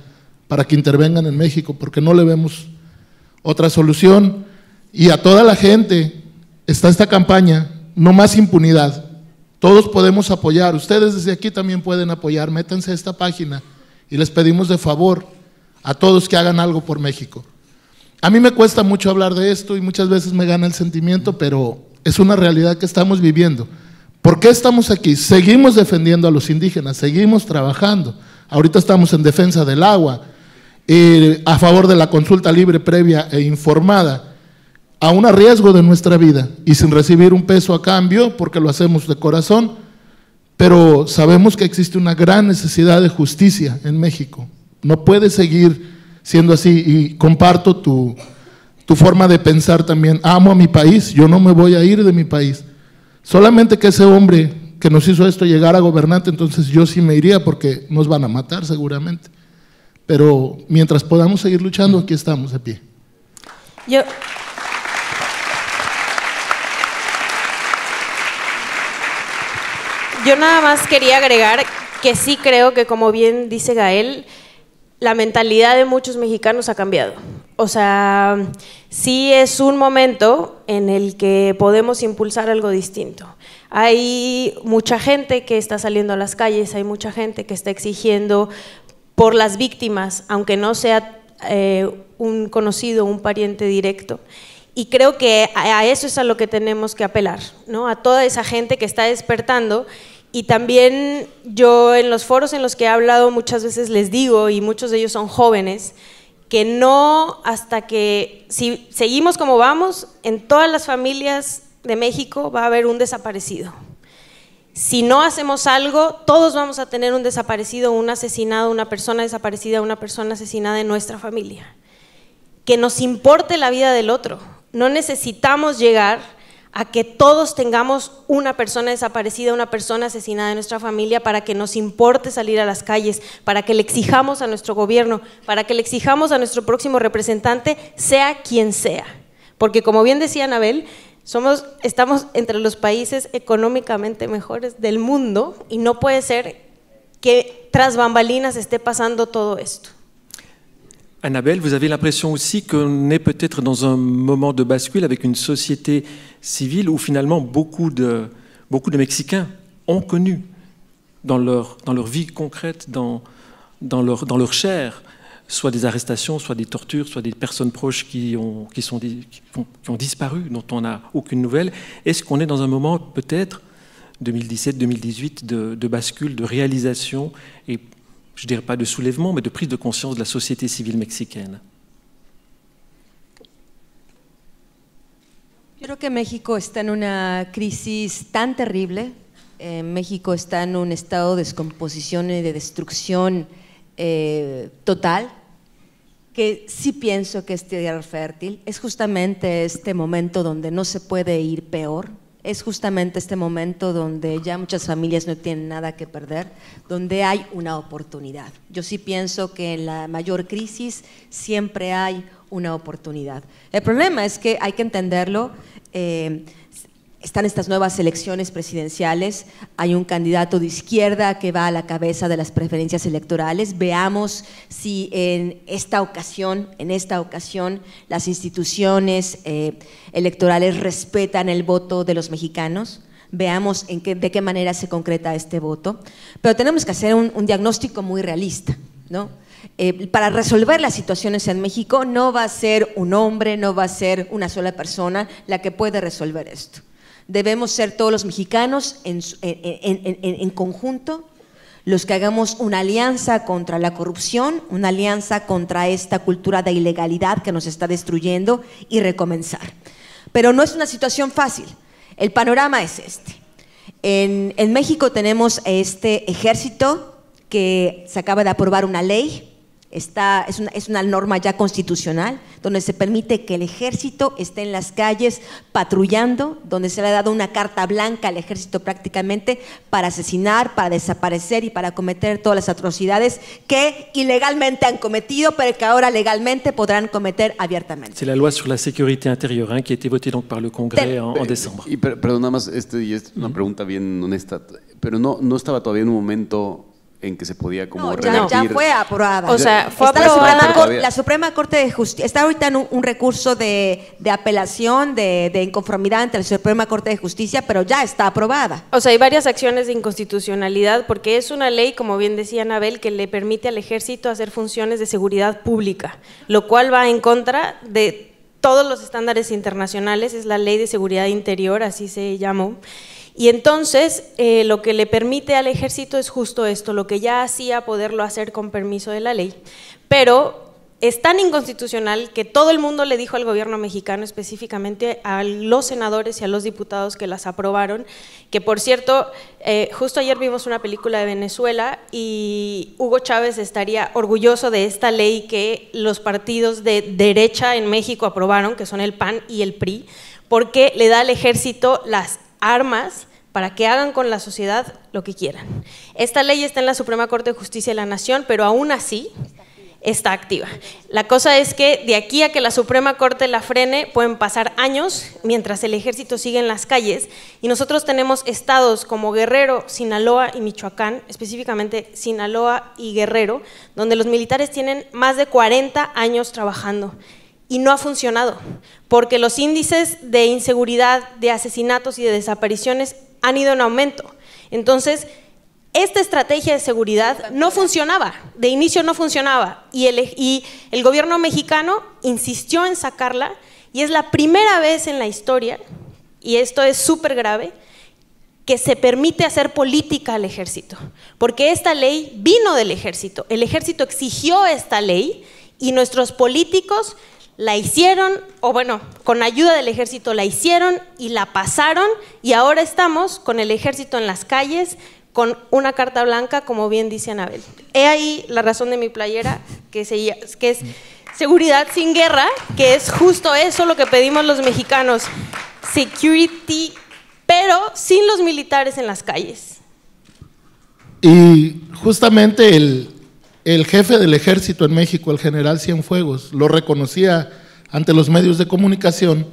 para que intervengan en México, porque no le vemos otra solución. Y a toda la gente, está esta campaña, no más impunidad. Todos podemos apoyar, ustedes desde aquí también pueden apoyar, métanse a esta página y les pedimos de favor a todos que hagan algo por México. A mí me cuesta mucho hablar de esto y muchas veces me gana el sentimiento, pero es una realidad que estamos viviendo. ¿Por qué estamos aquí? Seguimos defendiendo a los indígenas, seguimos trabajando. Ahorita estamos en defensa del agua, a favor de la consulta libre, previa e informada, aún a riesgo de nuestra vida y sin recibir un peso a cambio, porque lo hacemos de corazón, pero sabemos que existe una gran necesidad de justicia en México. No puede seguir siendo así, y comparto tu forma de pensar también. Amo a mi país, yo no me voy a ir de mi país. Solamente que ese hombre que nos hizo esto llegara a gobernante, entonces yo sí me iría porque nos van a matar seguramente. Pero mientras podamos seguir luchando, aquí estamos de pie. Yo nada más quería agregar que sí creo que, como bien dice Gael, la mentalidad de muchos mexicanos ha cambiado. O sea, sí es un momento en el que podemos impulsar algo distinto. Hay mucha gente que está saliendo a las calles, hay mucha gente que está exigiendo por las víctimas, aunque no sea un conocido, un pariente directo. Y creo que a eso es a lo que tenemos que apelar, ¿no? A toda esa gente que está despertando. Y también yo en los foros en los que he hablado muchas veces les digo, y muchos de ellos son jóvenes, que no, hasta que, si seguimos como vamos, en todas las familias de México va a haber un desaparecido. Si no hacemos algo, todos vamos a tener un desaparecido, un asesinado, una persona desaparecida, una persona asesinada en nuestra familia. Que nos importe la vida del otro. No necesitamos llegar a que todos tengamos una persona desaparecida, una persona asesinada en nuestra familia para que nos importe salir a las calles, para que le exijamos a nuestro gobierno, para que le exijamos a nuestro próximo representante, sea quien sea. Porque como bien decía Anabel, estamos entre los países económicamente mejores del mundo y no puede ser que tras bambalinas esté pasando todo esto. Annabelle, vous avez l'impression aussi qu'on est peut-être dans un moment de bascule avec une société civile où finalement beaucoup de Mexicains ont connu dans leur vie concrète, dans leur chair, soit des arrestations, soit des tortures, soit des personnes proches qui ont disparu, dont on n'a aucune nouvelle. Est-ce qu'on est dans un moment peut-être, 2017-2018, de bascule, de réalisation et je ne dirais pas de soulèvement, mais de prise de conscience de la société civile mexicaine? Yo creo que México está en una crisis tan terrible. México está en un estado de descomposición y de destrucción total, que sí pienso que es tierra fértil. Es justamente este momento donde no se puede ir peor. Es justamente este momento donde ya muchas familias no tienen nada que perder, donde hay una oportunidad. Yo sí pienso que en la mayor crisis siempre hay una oportunidad. El problema es que hay que entenderlo, están estas nuevas elecciones presidenciales, hay un candidato de izquierda que va a la cabeza de las preferencias electorales. Veamos si en esta ocasión las instituciones electorales respetan el voto de los mexicanos. Veamos de qué manera se concreta este voto. Pero tenemos que hacer un diagnóstico muy realista, ¿no? Para resolver las situaciones en México no va a ser un hombre, no va a ser una sola persona la que puede resolver esto. Debemos ser todos los mexicanos en conjunto los que hagamos una alianza contra la corrupción, una alianza contra esta cultura de ilegalidad que nos está destruyendo y recomenzar. Pero no es una situación fácil. El panorama es este. En México tenemos este ejército que se acaba de aprobar una ley. Es una norma ya constitucional donde se permite que el ejército esté en las calles patrullando, donde se le ha dado una carta blanca al ejército prácticamente para asesinar, para desaparecer y para cometer todas las atrocidades que ilegalmente han cometido, pero que ahora legalmente podrán cometer abiertamente. C'est la loi sur la sécurité intérieure qui a été votée donc par le Congrès en décembre. Y perdón, nada más, es una pregunta bien honesta, pero no estaba todavía en un momento en que se podía como revertir. Ya fue aprobada. O sea, fue está aprobada. la Suprema Corte de Justicia. Está ahorita en un recurso de apelación, de inconformidad ante la Suprema Corte de Justicia, pero ya está aprobada. O sea, hay varias acciones de inconstitucionalidad porque es una ley, como bien decía Anabel, que le permite al ejército hacer funciones de seguridad pública, lo cual va en contra de todos los estándares internacionales. Es la Ley de Seguridad Interior, así se llamó. Y entonces lo que le permite al ejército es justo esto, lo que ya hacía poderlo hacer con permiso de la ley, pero es tan inconstitucional que todo el mundo le dijo al gobierno mexicano, específicamente a los senadores y a los diputados que las aprobaron, que por cierto, justo ayer vimos una película de Venezuela y Hugo Chávez estaría orgulloso de esta ley que los partidos de derecha en México aprobaron, que son el PAN y el PRI, porque le da al ejército las armas para que hagan con la sociedad lo que quieran. Esta ley está en la Suprema Corte de Justicia de la Nación, pero aún así está activa. La cosa es que de aquí a que la Suprema Corte la frene pueden pasar años mientras el ejército sigue en las calles, y nosotros tenemos estados como Guerrero, Sinaloa y Michoacán, específicamente Sinaloa y Guerrero, donde los militares tienen más de 40 años trabajando. Y no ha funcionado, porque los índices de inseguridad, de asesinatos y de desapariciones han ido en aumento. Entonces, esta estrategia de seguridad no funcionaba, de inicio no funcionaba, y el gobierno mexicano insistió en sacarla, y es la primera vez en la historia, y esto es súper grave, que se permite hacer política al ejército, porque esta ley vino del ejército, el ejército exigió esta ley, y nuestros políticos la hicieron, o bueno, con ayuda del ejército la hicieron y la pasaron, y ahora estamos con el ejército en las calles con una carta blanca, como bien dice Anabel. He ahí la razón de mi playera, que es seguridad sin guerra, que es justo eso lo que pedimos los mexicanos, security, pero sin los militares en las calles. Y justamente el jefe del ejército en México, el general Cienfuegos, lo reconocía ante los medios de comunicación,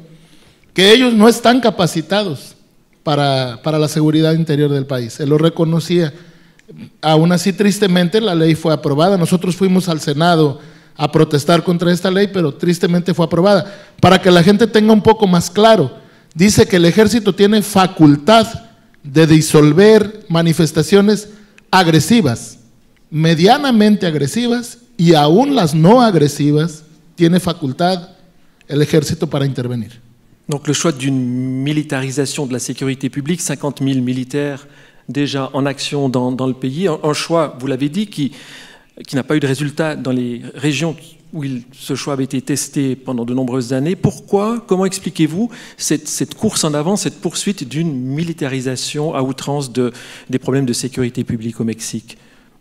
que ellos no están capacitados para la seguridad interior del país. Él lo reconocía. Aún así, tristemente, la ley fue aprobada. Nosotros fuimos al Senado a protestar contra esta ley, pero tristemente fue aprobada. Para que la gente tenga un poco más claro, dice que el ejército tiene facultad de disolver manifestaciones agresivas, medianamente agresivas, y aún las no agresivas, tiene facultad el ejército para intervenir. Donc le choix d'une militarisation de la sécurité publique, 50 000 militaires déjà en action dans le pays, un choix, vous l'avez dit, qui n'a pas eu de résultat dans les régions où ce choix avait été testé pendant de nombreuses années. Pourquoi, comment expliquez-vous cette course en avant, cette poursuite d'une militarisation à outrance des problèmes de sécurité publique au Mexique?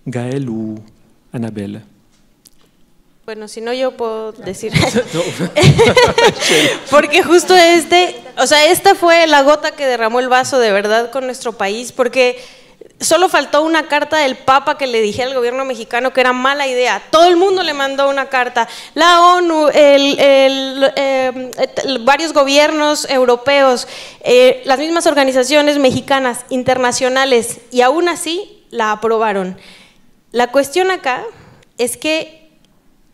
Gaël ou Anabel? Bueno, si no yo puedo decir, porque justo esta fue la gota que derramó el vaso de verdad con nuestro país, porque solo faltó una carta del Papa que le dijera al gobierno mexicano que era mala idea. Todo el mundo le mandó una carta. La ONU, varios gobiernos europeos, las mismas organizaciones mexicanas, internacionales, y aún así la aprobaron. La cuestión acá es que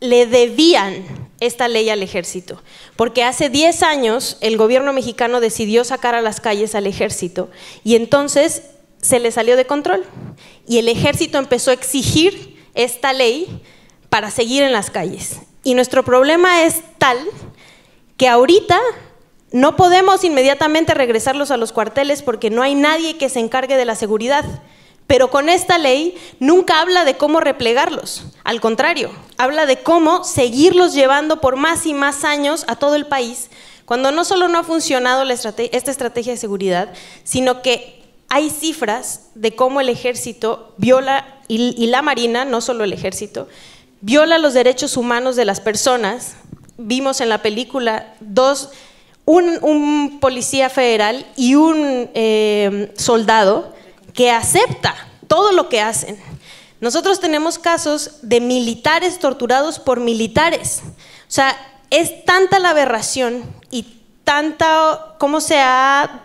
le debían esta ley al ejército, porque hace 10 años el gobierno mexicano decidió sacar a las calles al ejército y entonces se le salió de control y el ejército empezó a exigir esta ley para seguir en las calles. Y nuestro problema es tal que ahorita no podemos inmediatamente regresarlos a los cuarteles porque no hay nadie que se encargue de la seguridad. Pero con esta ley nunca habla de cómo replegarlos, al contrario, habla de cómo seguirlos llevando por más y más años a todo el país, cuando no solo no ha funcionado esta estrategia de seguridad, sino que hay cifras de cómo el ejército viola, y la Marina, no solo el ejército, viola los derechos humanos de las personas. Vimos en la película un policía federal y un soldado que acepta todo lo que hacen. Nosotros tenemos casos de militares torturados por militares. O sea, es tanta la aberración y tanta cómo se ha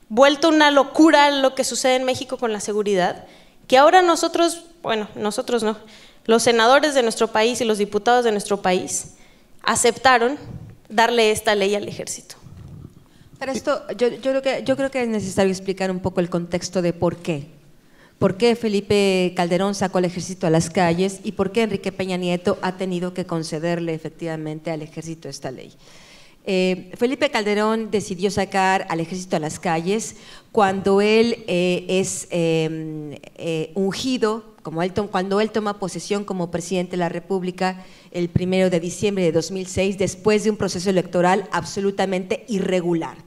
vuelto una locura lo que sucede en México con la seguridad, que ahora nosotros, bueno, nosotros no, los senadores de nuestro país y los diputados de nuestro país aceptaron darle esta ley al ejército. Para esto, yo creo que es necesario explicar un poco el contexto de por qué. ¿Por qué Felipe Calderón sacó al ejército a las calles y por qué Enrique Peña Nieto ha tenido que concederle efectivamente al ejército esta ley? Felipe Calderón decidió sacar al ejército a las calles cuando él es ungido, cuando él toma posesión como presidente de la República el 1 de diciembre de 2006, después de un proceso electoral absolutamente irregular,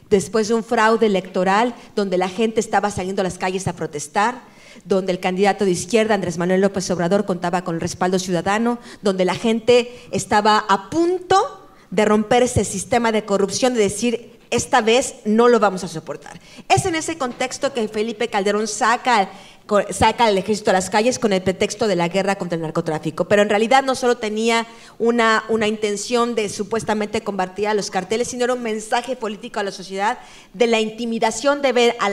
después de un fraude electoral donde la gente estaba saliendo a las calles a protestar, donde el candidato de izquierda, Andrés Manuel López Obrador, contaba con el respaldo ciudadano, donde la gente estaba a punto de romper ese sistema de corrupción, de decir, esta vez no lo vamos a soportar. Es en ese contexto que Felipe Calderón saca al ejército a las calles con el pretexto de la guerra contra el narcotráfico, pero en realidad no solo tenía una intención de supuestamente combatir a los carteles, sino era un mensaje político a la sociedad de la intimidación de ver a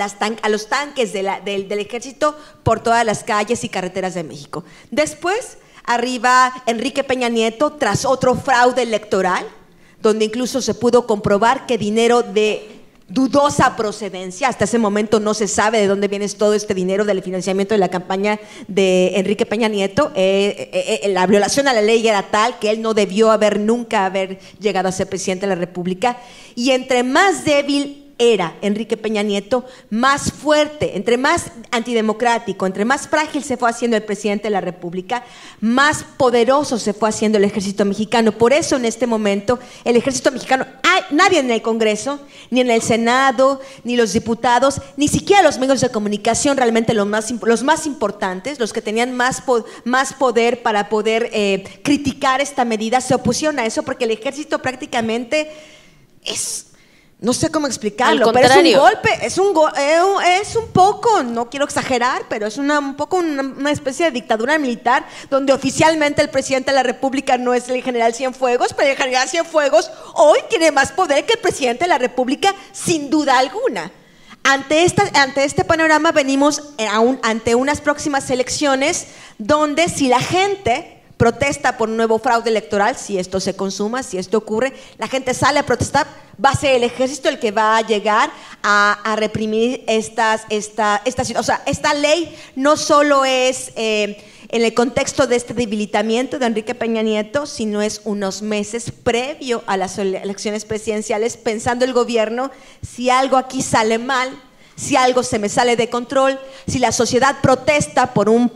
los tanques del ejército por todas las calles y carreteras de México. Después arriba Enrique Peña Nieto tras otro fraude electoral, donde incluso se pudo comprobar que dinero de dudosa procedencia, hasta ese momento no se sabe de dónde viene todo este dinero del financiamiento de la campaña de Enrique Peña Nieto. La violación a la ley era tal que él no debió nunca haber llegado a ser presidente de la República, y entre más débil era Enrique Peña Nieto, más fuerte, entre más antidemocrático, entre más frágil se fue haciendo el presidente de la República, más poderoso se fue haciendo el ejército mexicano. Por eso en este momento el ejército mexicano, nadie en el Congreso, ni en el Senado, ni los diputados, ni siquiera los medios de comunicación, realmente los más importantes, los que tenían más poder para poder criticar esta medida, se opusieron a eso, porque el ejército prácticamente no sé cómo explicarlo, pero es un golpe, es un poco, no quiero exagerar, pero es un poco una especie de dictadura militar, donde oficialmente el presidente de la República no es el general Cienfuegos, pero el general Cienfuegos hoy tiene más poder que el presidente de la República, sin duda alguna. Ante este panorama venimos ante unas próximas elecciones donde, si la gente protesta por un nuevo fraude electoral, si esto se consuma, si esto ocurre, la gente sale a protestar, va a ser el ejército el que va a llegar a reprimir esta situación. O sea, esta ley no solo es en el contexto de este debilitamiento de Enrique Peña Nieto, sino es unos meses previo a las elecciones presidenciales, pensando el gobierno, si algo aquí sale mal, si algo se me sale de control, si la sociedad protesta por un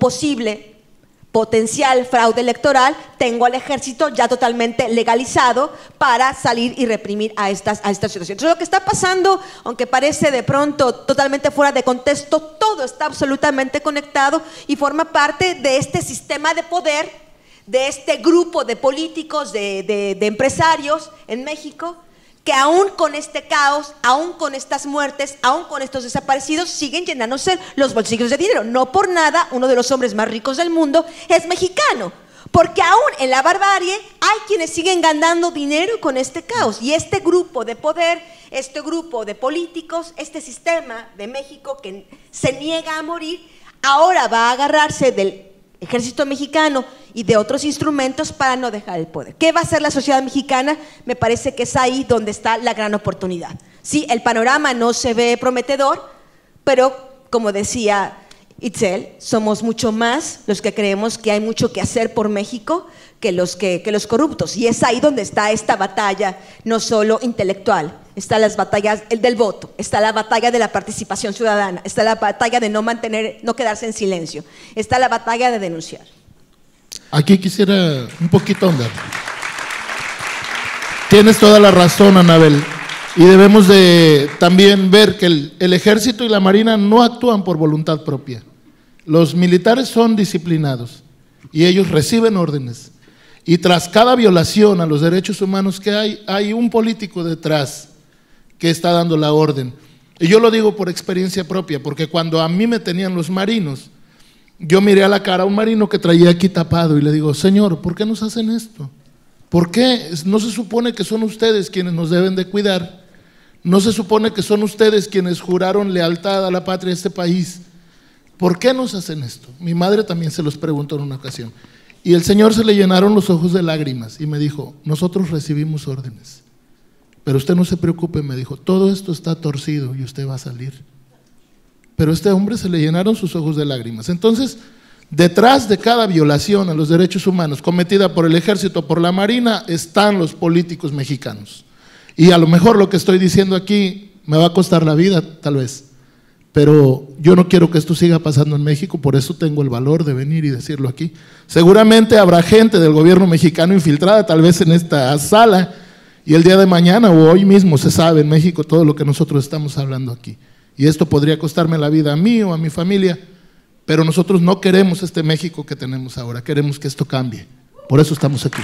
potencial fraude electoral, tengo al ejército ya totalmente legalizado para salir y reprimir a esta situación. Entonces, lo que está pasando, aunque parece de pronto totalmente fuera de contexto, todo está absolutamente conectado y forma parte de este sistema de poder, de este grupo de políticos, de empresarios en México, que aún con este caos, aún con estas muertes, aún con estos desaparecidos, siguen llenándose los bolsillos de dinero. No por nada, uno de los hombres más ricos del mundo es mexicano. Porque aún en la barbarie hay quienes siguen ganando dinero con este caos. Y este grupo de poder, este grupo de políticos, este sistema de México que se niega a morir, ahora va a agarrarse del ejército mexicano y de otros instrumentos para no dejar el poder. ¿Qué va a hacer la sociedad mexicana? Me parece que es ahí donde está la gran oportunidad. Sí, el panorama no se ve prometedor, pero como decía Itzel, somos mucho más los que creemos que hay mucho que hacer por México que los corruptos. Y es ahí donde está esta batalla, no solo intelectual, están las batallas del voto, está la batalla de la participación ciudadana, está la batalla de no quedarse en silencio, está la batalla de denunciar. Aquí quisiera un poquito ahondar. Tienes toda la razón, Anabel. Y debemos de también ver que el ejército y la marina no actúan por voluntad propia. Los militares son disciplinados y ellos reciben órdenes. Y tras cada violación a los derechos humanos que hay un político detrás que está dando la orden. Y yo lo digo por experiencia propia, porque cuando a mí me tenían los marinos, yo miré a la cara a un marino que traía aquí tapado y le digo, señor, ¿por qué nos hacen esto? ¿Por qué? ¿No se supone que son ustedes quienes nos deben de cuidar? ¿No se supone que son ustedes quienes juraron lealtad a la patria de este país? ¿Por qué nos hacen esto? Mi madre también se los preguntó en una ocasión. Y el señor se le llenaron los ojos de lágrimas y me dijo, nosotros recibimos órdenes, pero usted no se preocupe, me dijo, todo esto está torcido y usted va a salir. Pero a este hombre se le llenaron sus ojos de lágrimas. Entonces, detrás de cada violación a los derechos humanos cometida por el ejército o por la marina están los políticos mexicanos. Y a lo mejor lo que estoy diciendo aquí me va a costar la vida, tal vez, pero yo no quiero que esto siga pasando en México, por eso tengo el valor de venir y decirlo aquí. Seguramente habrá gente del gobierno mexicano infiltrada, tal vez en esta sala, y el día de mañana o hoy mismo se sabe en México todo lo que nosotros estamos hablando aquí. Y esto podría costarme la vida a mí o a mi familia, pero nosotros no queremos este México que tenemos ahora, queremos que esto cambie. Por eso estamos aquí.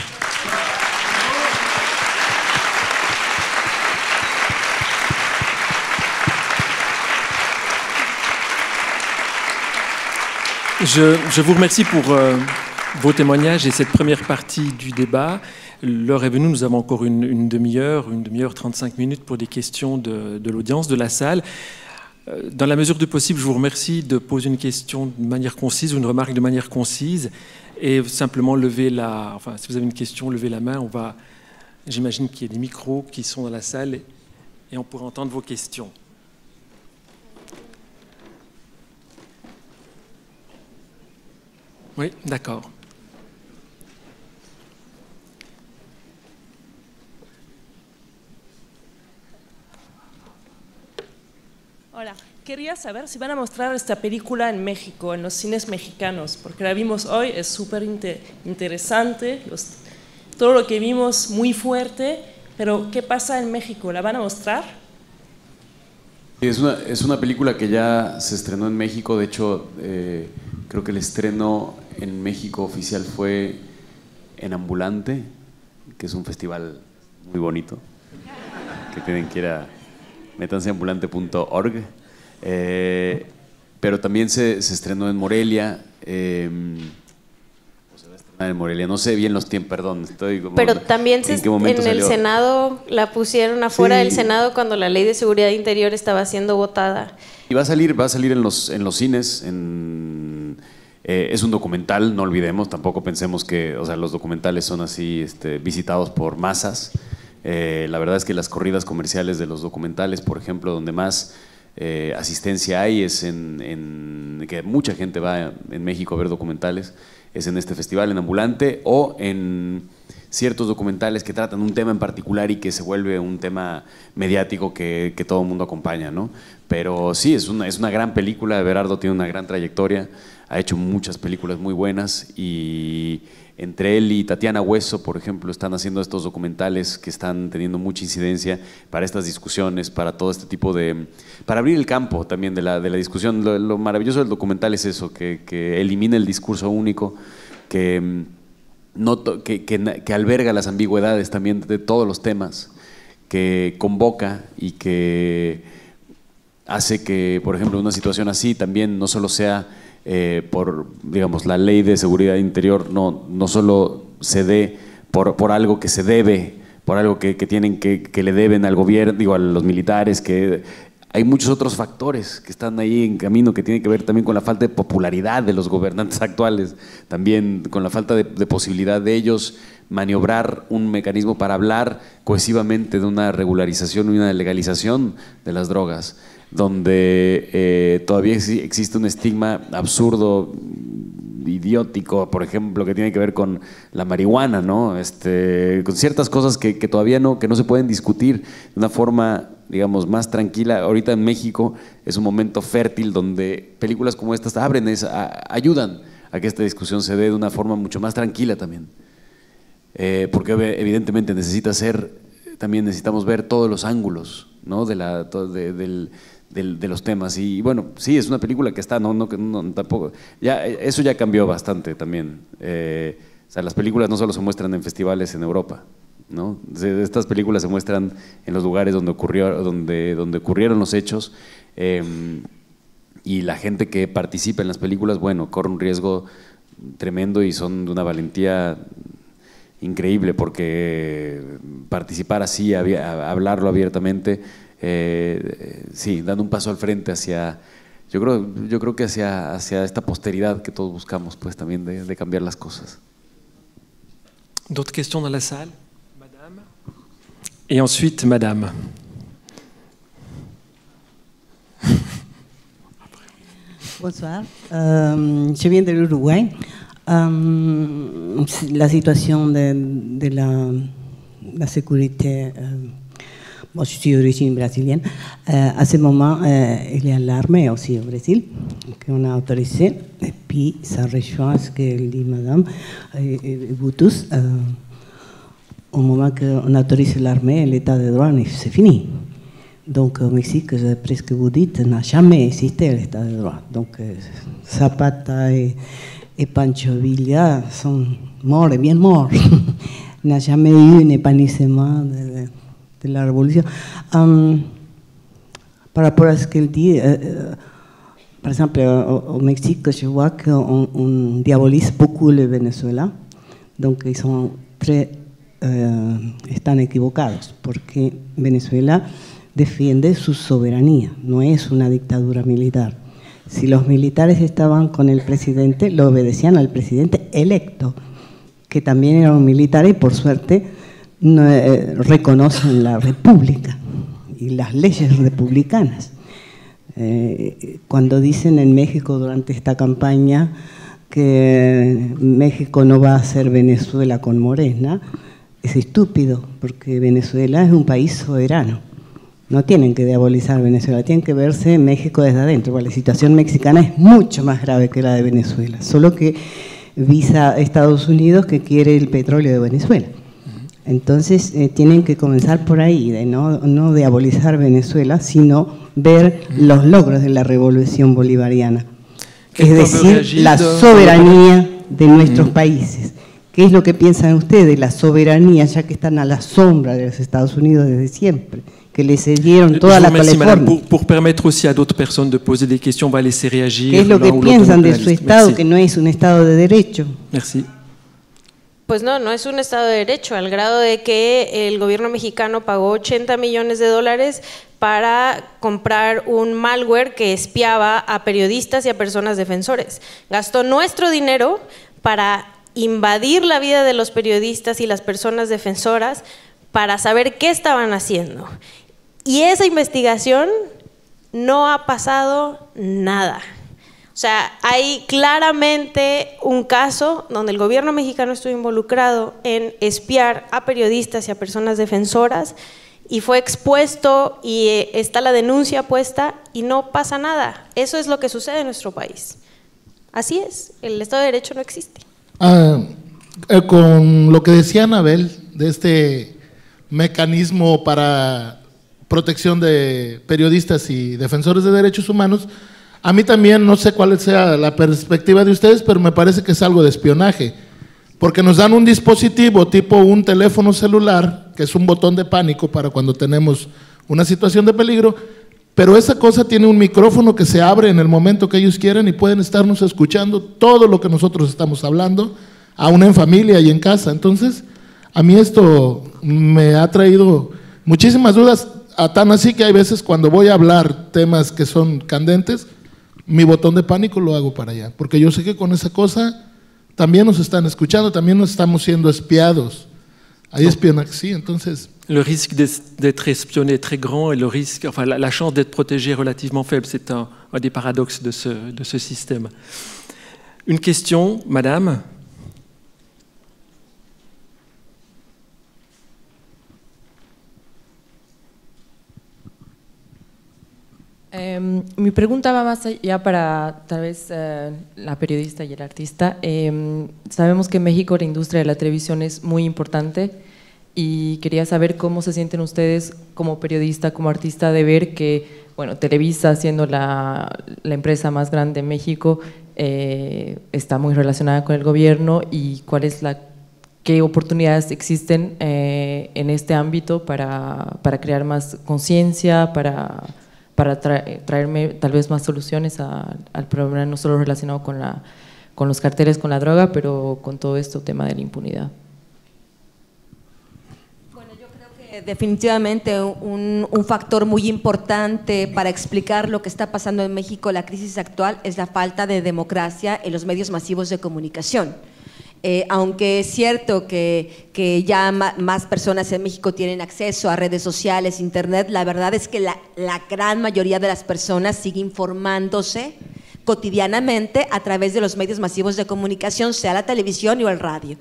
Je vous remercie pour vos témoignages et cette première partie du débat. L'heure est venue, nous avons encore une demi-heure, 35 minutes pour des questions de l'audience, de la salle. Dans la mesure du possible, je vous remercie de poser une question de manière concise ou une remarque de manière concise et simplement lever si vous avez une question, levez la main. J'imagine qu'il y a des micros qui sont dans la salle et on pourra entendre vos questions. Oui, d'accord. Hola, quería saber si van a mostrar esta película en México, en los cines mexicanos, porque la vimos hoy, es súper interesante, todo lo que vimos muy fuerte, pero ¿qué pasa en México? ¿La van a mostrar? Es una película que ya se estrenó en México, de hecho creo que el estreno en México oficial fue en Ambulante, que es un festival muy bonito, que tienen que ir a métanse ambulante.org, pero también se estrenó en Morelia, en Morelia, no sé bien los tiempos, perdón, estoy como... Pero también en el Senado la pusieron afuera del Senado cuando la Ley de Seguridad Interior estaba siendo votada. Y va a salir en los cines, es un documental, no olvidemos, tampoco pensemos que, o sea, los documentales son así visitados por masas. La verdad es que las corridas comerciales de los documentales, por ejemplo, donde más asistencia hay es que mucha gente va en México a ver documentales, es en este festival, en Ambulante, o en ciertos documentales que tratan un tema en particular y que se vuelve un tema mediático que todo el mundo acompaña, ¿no? Pero sí, es una gran película. Everardo tiene una gran trayectoria, ha hecho muchas películas muy buenas y entre él y Tatiana Hueso, por ejemplo, están haciendo estos documentales que están teniendo mucha incidencia para estas discusiones, para todo este tipo para abrir el campo también de la discusión. Lo maravilloso del documental es eso, que elimina el discurso único, que alberga las ambigüedades también de todos los temas que convoca y que hace que, por ejemplo, una situación así también no solo sea por, digamos, la ley de seguridad interior, no solo se dé por algo que se debe, por algo que tienen que le deben al gobierno, digo, a los militares, que hay muchos otros factores que están ahí en camino que tienen que ver también con la falta de popularidad de los gobernantes actuales, también con la falta de posibilidad de ellos maniobrar un mecanismo para hablar cohesivamente de una regularización y una legalización de las drogas, donde todavía existe un estigma absurdo, idiótico, por ejemplo, que tiene que ver con la marihuana, ¿no? Con ciertas cosas que todavía no se pueden discutir de una forma, digamos, más tranquila. Ahorita en México es un momento fértil donde películas como estas ayudan a que esta discusión se dé de una forma mucho más tranquila también. Porque evidentemente también necesitamos ver todos los ángulos, ¿no? de los temas. Y bueno, sí, es una película que está, tampoco, eso ya cambió bastante también. O sea, las películas no solo se muestran en festivales en Europa, ¿no? Estas películas se muestran en los lugares donde ocurrieron los hechos, y la gente que participa en las películas, bueno, corre un riesgo tremendo y son de una valentía increíble, porque participar así, hablarlo abiertamente, sí, dando un paso al frente hacia, yo creo que hacia esta posteridad que todos buscamos, pues también de cambiar las cosas. D'autres questions dans la salle? Madame. Et ensuite, Madame. Bonsoir, je viens de l'Uruguay. La situation de la sécurité, moi je suis d'origine brésilienne, à ce moment il y a l'armée aussi au Brésil qu'on a autorisé, et puis ça rejoint ce que dit madame et vous tous, au moment qu'on autorise l'armée, l'état de droit c'est fini. Donc au Mexique, presque vous dites, n'a jamais existé l'état de droit. Donc Zapata et Pancho Villa sont morts et bien morts. Il n'y a jamais eu un épanouissement de la révolution. Par rapport à ce qu'elle dit, par exemple, au Mexique, je vois qu'on diabolise beaucoup le Venezuela. Donc ils sont están equivocados, porque Venezuela defiende su soberanía, no es una dictadura militar. Si los militares estaban con el presidente, lo obedecían al presidente electo, que también era un militar y por suerte reconocen la república y las leyes republicanas. Cuando dicen en México durante esta campaña que México no va a ser Venezuela con Morena, es estúpido, porque Venezuela es un país soberano. No tienen que diabolizar Venezuela, tienen que verse México desde adentro, porque la situación mexicana es mucho más grave que la de Venezuela, solo que visa a Estados Unidos que quiere el petróleo de Venezuela. Entonces tienen que comenzar por ahí, de no diabolizar Venezuela, sino ver los logros de la revolución bolivariana, es decir, la soberanía de nuestros países. ¿Qué es lo que piensan ustedes de la soberanía, ya que están a la sombra de los Estados Unidos desde siempre? Que les cedieron toda la California. Pour permettre aussi à d'autres personnes de poser des questions, on va laisser réagir. ¿Qué es lo que piensan de su Estado, que no es un Estado de derecho? Merci. Pues no es un Estado de derecho, al grado de que el gobierno mexicano pagó $80 millones para comprar un malware que espiaba a periodistas y a personas defensores. Gastó nuestro dinero para invadir la vida de los periodistas y las personas defensoras para saber qué estaban haciendo. Y esa investigación no ha pasado nada. O sea, hay claramente un caso donde el gobierno mexicano estuvo involucrado en espiar a periodistas y a personas defensoras y fue expuesto y está la denuncia puesta y no pasa nada. Eso es lo que sucede en nuestro país. Así es, el Estado de Derecho no existe. Con lo que decía Anabel de este mecanismo para protección de periodistas y defensores de derechos humanos, a mí también, no sé cuál sea la perspectiva de ustedes, pero me parece que es algo de espionaje, porque nos dan un dispositivo tipo un teléfono celular que es un botón de pánico para cuando tenemos una situación de peligro, pero esa cosa tiene un micrófono que se abre en el momento que ellos quieren y pueden estarnos escuchando todo lo que nosotros estamos hablando, aún en familia y en casa. Entonces, a mí esto me ha traído muchísimas dudas, a tan así que hay veces cuando voy a hablar temas que son candentes, mi botón de pánico lo hago para allá, porque yo sé que con esa cosa también nos están escuchando, también nos estamos siendo espiados. Hay espionaje, sí, entonces... Le risque d'être espionné est très grand et le risque, enfin, la chance d'être protégé est relativement faible. C'est un des paradoxes de ce système. Une question, madame? Mi pregunta va más allá para tal vez la periodista y el artista. Sabemos que en México la industria de la televisión es muy importante y quería saber cómo se sienten ustedes como periodista, como artista, de ver que, bueno, Televisa, siendo la empresa más grande en México, está muy relacionada con el gobierno, y qué oportunidades existen en este ámbito para crear más conciencia, para traerme tal vez más soluciones al problema, no solo relacionado con los carteles, con la droga, pero con todo este tema de la impunidad. Bueno, yo creo que definitivamente un factor muy importante para explicar lo que está pasando en México, la crisis actual, es la falta de democracia en los medios masivos de comunicación. Aunque es cierto que ya más personas en México tienen acceso a redes sociales, internet, la verdad es que la gran mayoría de las personas sigue informándose cotidianamente a través de los medios masivos de comunicación, sea la televisión o el radio.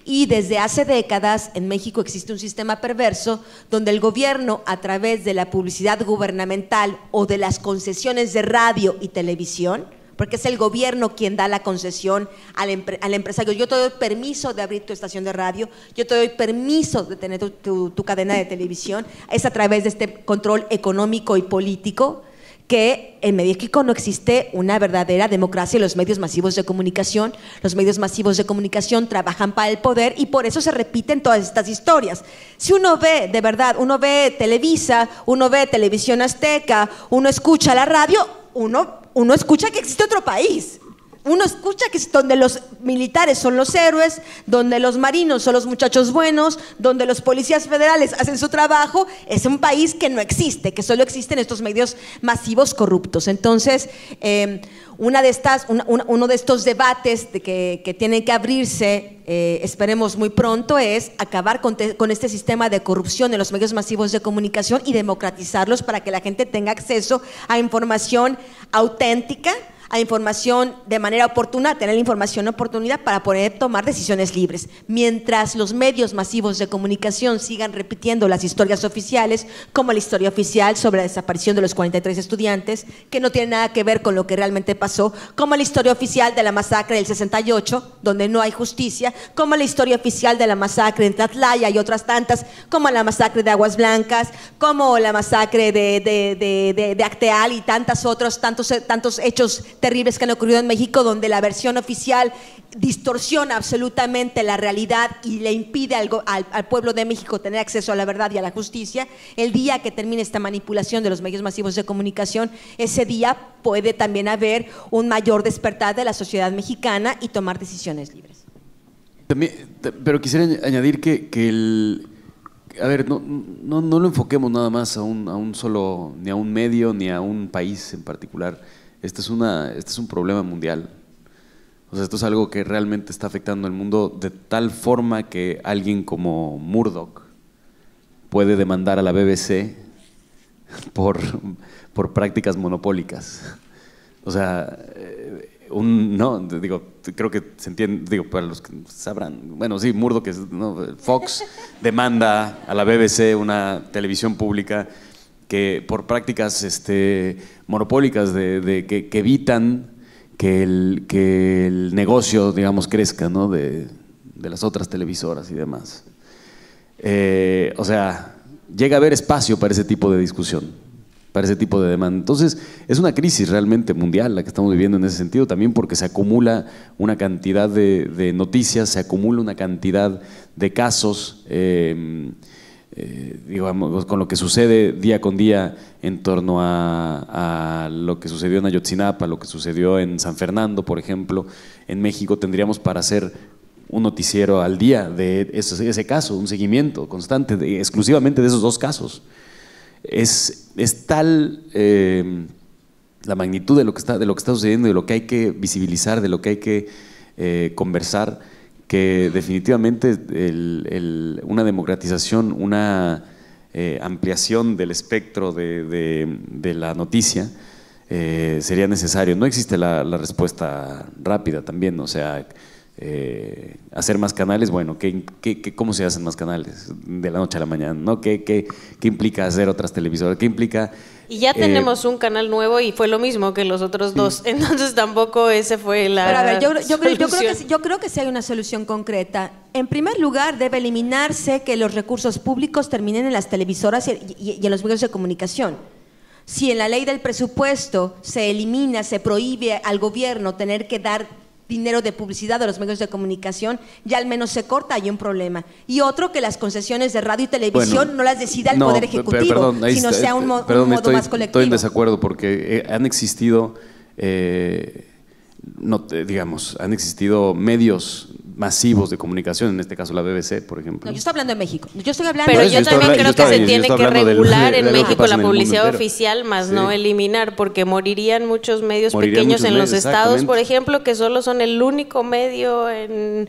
Y desde hace décadas en México existe un sistema perverso donde el gobierno, a través de la publicidad gubernamental o de las concesiones de radio y televisión, porque es el gobierno quien da la concesión al empresario. Yo te doy permiso de abrir tu estación de radio, yo te doy permiso de tener tu cadena de televisión. Es a través de este control económico y político que en México no existe una verdadera democracia en los medios masivos de comunicación. Los medios masivos de comunicación trabajan para el poder y por eso se repiten todas estas historias. Si uno ve, de verdad, uno ve Televisa, uno ve Televisión Azteca, uno escucha la radio, uno escucha que existe otro país. Uno escucha que es donde los militares son los héroes, donde los marinos son los muchachos buenos, donde los policías federales hacen su trabajo. Es un país que no existe, que solo existen estos medios masivos corruptos. Entonces, uno de estos debates que tienen que abrirse, esperemos muy pronto, es acabar con este sistema de corrupción en los medios masivos de comunicación y democratizarlos para que la gente tenga acceso a información auténtica, a información de manera oportuna, tener la información oportunidad para poder tomar decisiones libres. Mientras los medios masivos de comunicación sigan repitiendo las historias oficiales, como la historia oficial sobre la desaparición de los 43 estudiantes, que no tiene nada que ver con lo que realmente pasó, como la historia oficial de la masacre del 68, donde no hay justicia, como la historia oficial de la masacre en Tlatlaya y otras tantas, como la masacre de Aguas Blancas, como la masacre de Acteal y tantos hechos terribles que han ocurrido en México, donde la versión oficial distorsiona absolutamente la realidad y le impide al pueblo de México tener acceso a la verdad y a la justicia. El día que termine esta manipulación de los medios masivos de comunicación, ese día puede también haber un mayor despertar de la sociedad mexicana y tomar decisiones libres. También, pero quisiera añadir a ver, no lo enfoquemos nada más a un solo, ni a un medio, ni a un país en particular. Este es un problema mundial. O sea, esto es algo que realmente está afectando al mundo de tal forma que alguien como Murdoch puede demandar a la BBC por prácticas monopólicas. O sea, creo que se entiende, para los que sabrán, bueno, sí, Murdoch, Fox demanda a la BBC, una televisión pública, que por prácticas monopólicas que evitan que el negocio, digamos, crezca, ¿no? de las otras televisoras y demás. O sea, llega a haber espacio para ese tipo de discusión, para ese tipo de demanda. Entonces, es una crisis realmente mundial la que estamos viviendo en ese sentido, también porque se acumula una cantidad de noticias, se acumula una cantidad de casos. digamos, con lo que sucede día con día en torno a lo que sucedió en Ayotzinapa, lo que sucedió en San Fernando, por ejemplo, en México, tendríamos para hacer un noticiero al día de ese caso, un seguimiento constante exclusivamente de esos dos casos. Es tal la magnitud de lo que está sucediendo, de lo que hay que visibilizar, de lo que hay que conversar, que definitivamente una democratización, una ampliación del espectro de la noticia sería necesario. No existe la respuesta rápida también, o sea, hacer más canales, bueno, ¿cómo se hacen más canales de la noche a la mañana? ¿No? ¿Qué implica hacer otras televisoras? ¿Qué implica? Y ya tenemos un canal nuevo y fue lo mismo que los otros dos, entonces tampoco ese fue la Pero a ver, solución. yo creo que sí hay una solución concreta. En primer lugar, debe eliminarse que los recursos públicos terminen en las televisoras y en los medios de comunicación. Si en la ley del presupuesto se elimina, se prohíbe al gobierno tener que dar dinero de publicidad a los medios de comunicación, ya al menos se corta, hay un problema. Y otro, que las concesiones de radio y televisión no las decida el Poder Ejecutivo, sino sea un modo más colectivo. Estoy en desacuerdo porque han existido, han existido medios masivos de comunicación, en este caso la BBC, por ejemplo. No, yo estoy hablando de México. Yo estoy hablando Pero de yo también creo que se tiene que regular en México la publicidad entero. oficial, más Sí. no eliminar, porque morirían muchos medios Morirían pequeños muchos en los medios, estados, exactamente. por ejemplo, que solo son el único medio en...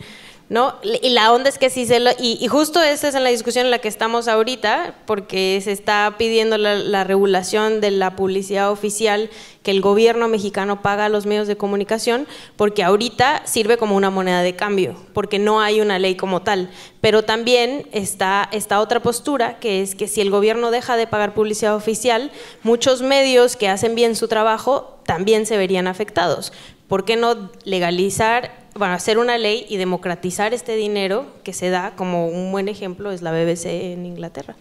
¿no? Y la onda es que sí y justo esta es en la discusión en la que estamos ahorita, porque se está pidiendo la regulación de la publicidad oficial que el gobierno mexicano paga a los medios de comunicación, porque ahorita sirve como una moneda de cambio, porque no hay una ley como tal. Pero también está esta otra postura, que es que si el gobierno deja de pagar publicidad oficial, muchos medios que hacen bien su trabajo también se verían afectados. ¿Por qué no legalizar, hacer una ley y democratizar este dinero que se da? Como un buen ejemplo es la BBC en Inglaterra.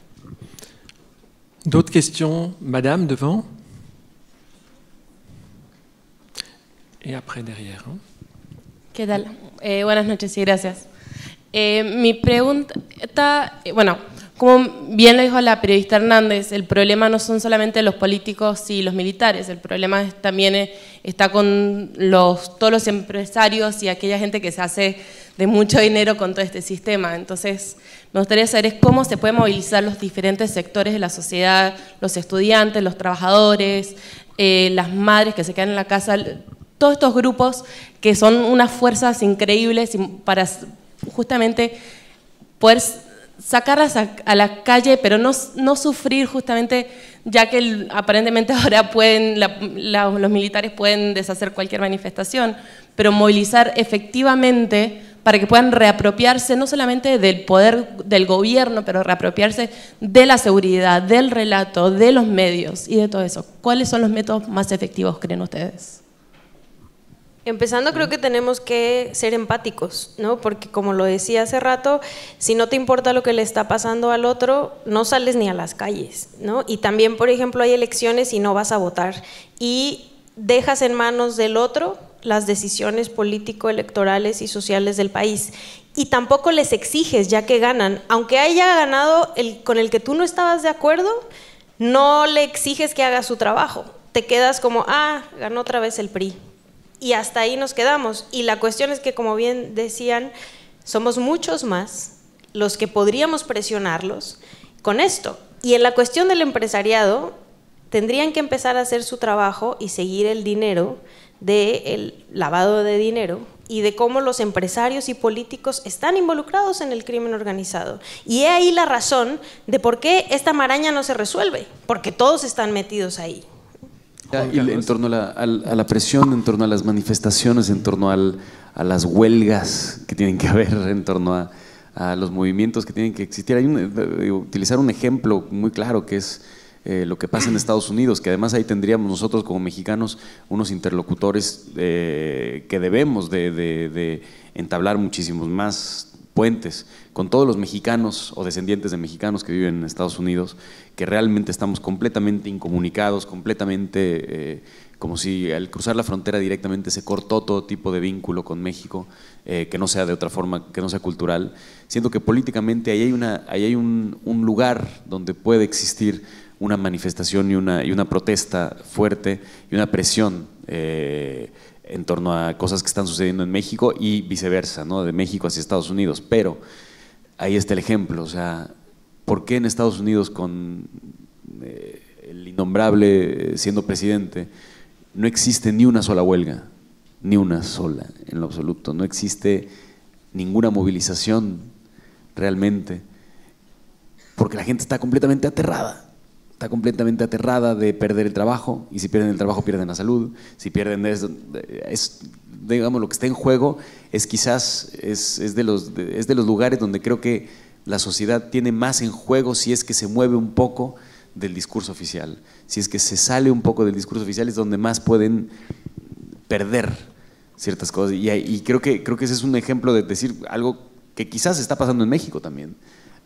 D'autres questions, madame, devant? Et après, derrière. Hein? ¿Qué tal? Buenas noches y gracias. Mi pregunta, como bien lo dijo la periodista Hernández, el problema no son solamente los políticos y los militares, el problema también está con todos los empresarios y aquella gente que se hace de mucho dinero con todo este sistema. Entonces, me gustaría saber cómo se pueden movilizar los diferentes sectores de la sociedad, los estudiantes, los trabajadores, las madres que se quedan en la casa, todos estos grupos que son unas fuerzas increíbles para justamente poder sacarlas a la calle, pero no sufrir justamente, ya que aparentemente ahora los militares pueden deshacer cualquier manifestación, pero movilizar efectivamente para que puedan reapropiarse no solamente del poder del gobierno, pero reapropiarse de la seguridad, del relato, de los medios y de todo eso. ¿Cuáles son los métodos más efectivos, creen ustedes? Empezando, creo que tenemos que ser empáticos, ¿no? Porque como lo decía hace rato, si no te importa lo que le está pasando al otro, no sales ni a las calles, ¿no? Y también, por ejemplo, hay elecciones y no vas a votar y dejas en manos del otro las decisiones político-electorales y sociales del país. Y tampoco les exiges, ya que ganan, aunque haya ganado con el que tú no estabas de acuerdo, no le exiges que haga su trabajo. Te quedas como, ganó otra vez el PRI. Y hasta ahí nos quedamos. Y la cuestión es que, como bien decían, somos muchos más los que podríamos presionarlos con esto. Y en la cuestión del empresariado, tendrían que empezar a hacer su trabajo y seguir el dinero del lavado de dinero y de cómo los empresarios y políticos están involucrados en el crimen organizado. Y he ahí la razón de por qué esta maraña no se resuelve, porque todos están metidos ahí. Y en torno a la presión, en torno a las manifestaciones, en torno a las huelgas que tienen que haber, en torno a los movimientos que tienen que existir. Utilizar un ejemplo muy claro que es lo que pasa en Estados Unidos, que además ahí tendríamos nosotros como mexicanos unos interlocutores que debemos de entablar muchísimos más puentes con todos los mexicanos o descendientes de mexicanos que viven en Estados Unidos, que realmente estamos completamente incomunicados, completamente como si al cruzar la frontera directamente se cortó todo tipo de vínculo con México, que no sea de otra forma, que no sea cultural. Siento que políticamente ahí hay un lugar donde puede existir una manifestación y una protesta fuerte y una presión en torno a cosas que están sucediendo en México y viceversa, ¿no? De México hacia Estados Unidos. Pero ahí está el ejemplo, o sea, ¿por qué en Estados Unidos con el innombrable siendo presidente no existe ni una sola huelga? Ni una sola, en lo absoluto. No existe ninguna movilización realmente, porque la gente está completamente aterrada. Está completamente aterrada de perder el trabajo, y si pierden el trabajo pierden la salud. Si pierden digamos, lo que está en juego es quizás es de los lugares donde creo que la sociedad tiene más en juego si es que se mueve un poco del discurso oficial. Si es que se sale un poco del discurso oficial es donde más pueden perder ciertas cosas. Y creo que ese es un ejemplo de decir algo que quizás está pasando en México también.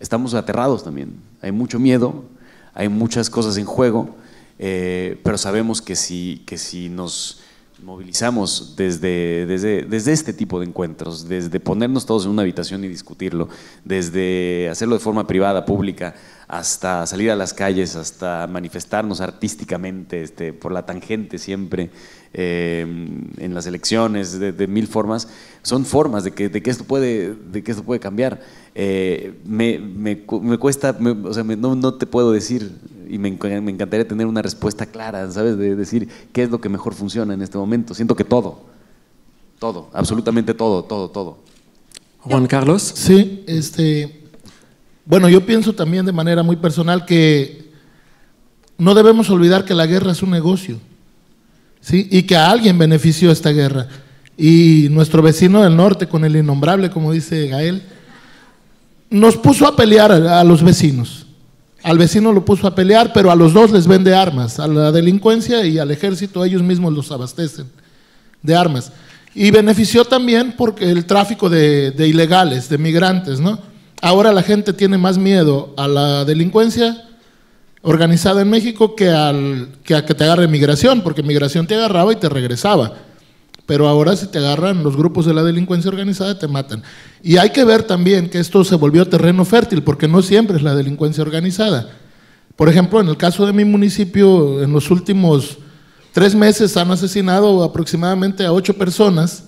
Estamos aterrados también, hay mucho miedo, hay muchas cosas en juego, pero sabemos que si nos movilizamos desde este tipo de encuentros, desde ponernos todos en una habitación y discutirlo, desde hacerlo de forma privada, pública, hasta salir a las calles, hasta manifestarnos artísticamente, por la tangente siempre, en las elecciones, de mil formas, son formas de que esto puede cambiar. Me cuesta, o sea, no te puedo decir, y me encantaría tener una respuesta clara, ¿sabes? De decir qué es lo que mejor funciona en este momento. Siento que todo, absolutamente todo. Juan Carlos. Sí, bueno, yo pienso también de manera muy personal que no debemos olvidar que la guerra es un negocio, ¿sí? Y que a alguien benefició esta guerra. Y nuestro vecino del norte, con el innombrable, como dice Gael, nos puso a pelear a los vecinos. Al vecino lo puso a pelear, pero a los dos les vende armas, a la delincuencia y al ejército, ellos mismos los abastecen de armas. Y benefició también porque el tráfico de ilegales, de migrantes, ¿no? Ahora la gente tiene más miedo a la delincuencia organizada en México que a que te agarre migración, porque migración te agarraba y te regresaba. Pero ahora si te agarran los grupos de la delincuencia organizada te matan. Y hay que ver también que esto se volvió terreno fértil, porque no siempre es la delincuencia organizada. Por ejemplo, en el caso de mi municipio, en los últimos 3 meses han asesinado aproximadamente a 8 personas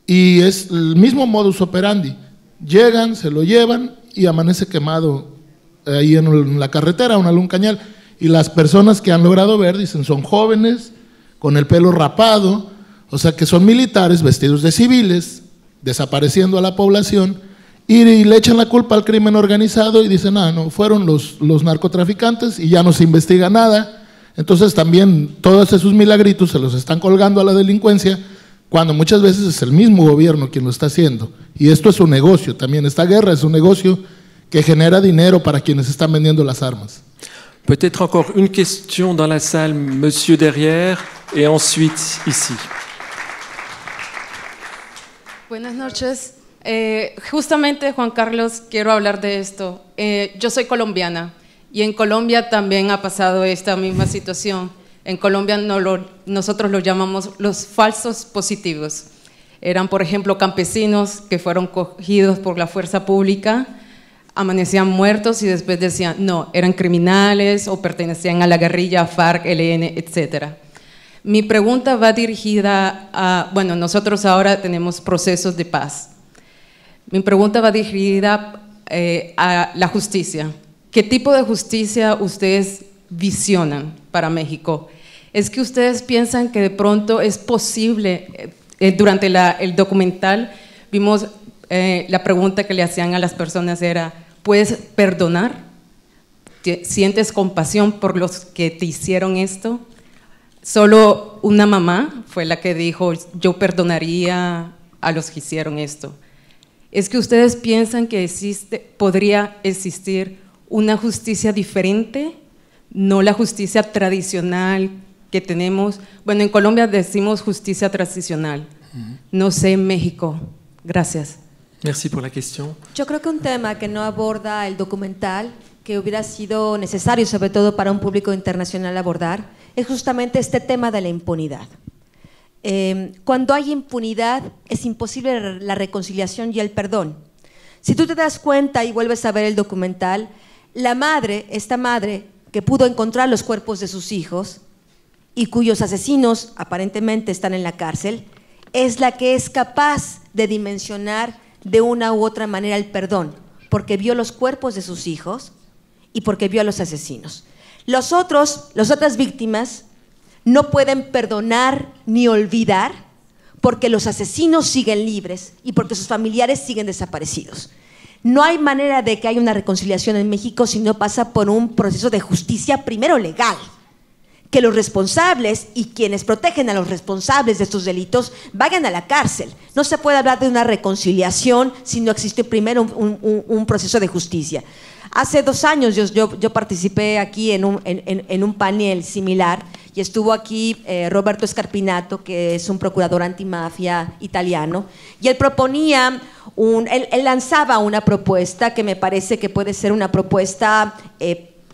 y es el mismo modus operandi. Llegan, se lo llevan y amanece quemado ahí en la carretera, un cañal. Y las personas que han logrado ver, dicen, son jóvenes, con el pelo rapado, o sea que son militares vestidos de civiles, desapareciendo a la población, y le echan la culpa al crimen organizado y dicen, no, fueron los narcotraficantes y ya no se investiga nada. Entonces también todos esos milagritos se los están colgando a la delincuencia, cuando muchas veces es el mismo gobierno quien lo está haciendo. Y esto es un negocio también, esta guerra es un negocio que genera dinero para quienes están vendiendo las armas. Peut-être encore une question dans la salle, monsieur derrière, et ensuite ici. Buenas noches. Justamente, Juan Carlos, quiero hablar de esto. Yo soy colombiana y en Colombia también ha pasado esta misma situación. En Colombia nosotros lo llamamos los falsos positivos. Eran, por ejemplo, campesinos que fueron cogidos por la fuerza pública, amanecían muertos y después decían, no, eran criminales o pertenecían a la guerrilla, FARC, ELN, etc. Mi pregunta va dirigida a, bueno, nosotros ahora tenemos procesos de paz. Mi pregunta va dirigida a la justicia. ¿Qué tipo de justicia ustedes visionan para México? ¿Es que ustedes piensan que de pronto es posible? Durante el documental vimos la pregunta que le hacían a las personas era, ¿puedes perdonar? ¿Sientes compasión por los que te hicieron esto? Solo una mamá fue la que dijo, yo perdonaría a los que hicieron esto. ¿Es que ustedes piensan que podría existir una justicia diferente? No la justicia tradicional que tenemos. Bueno, en Colombia decimos justicia transicional. No sé en México. Gracias. Merci pour la question. Yo creo que un tema que no aborda el documental, que hubiera sido necesario, sobre todo para un público internacional, abordar, es justamente este tema de la impunidad. Cuando hay impunidad, es imposible la reconciliación y el perdón. Si tú te das cuenta y vuelves a ver el documental, la madre, esta madre que pudo encontrar los cuerpos de sus hijos y cuyos asesinos aparentemente están en la cárcel, es la que es capaz de dimensionar de una u otra manera el perdón, porque vio los cuerpos de sus hijos y porque vio a los asesinos. Las otras víctimas no pueden perdonar ni olvidar porque los asesinos siguen libres y porque sus familiares siguen desaparecidos. No hay manera de que haya una reconciliación en México si no pasa por un proceso de justicia primero legal. Que los responsables y quienes protegen a los responsables de estos delitos vayan a la cárcel. No se puede hablar de una reconciliación si no existe primero un proceso de justicia. Hace 2 años yo participé aquí en un panel similar y estuvo aquí Roberto Scarpinato, que es un procurador antimafia italiano, y él proponía, él lanzaba una propuesta que me parece que puede ser una propuesta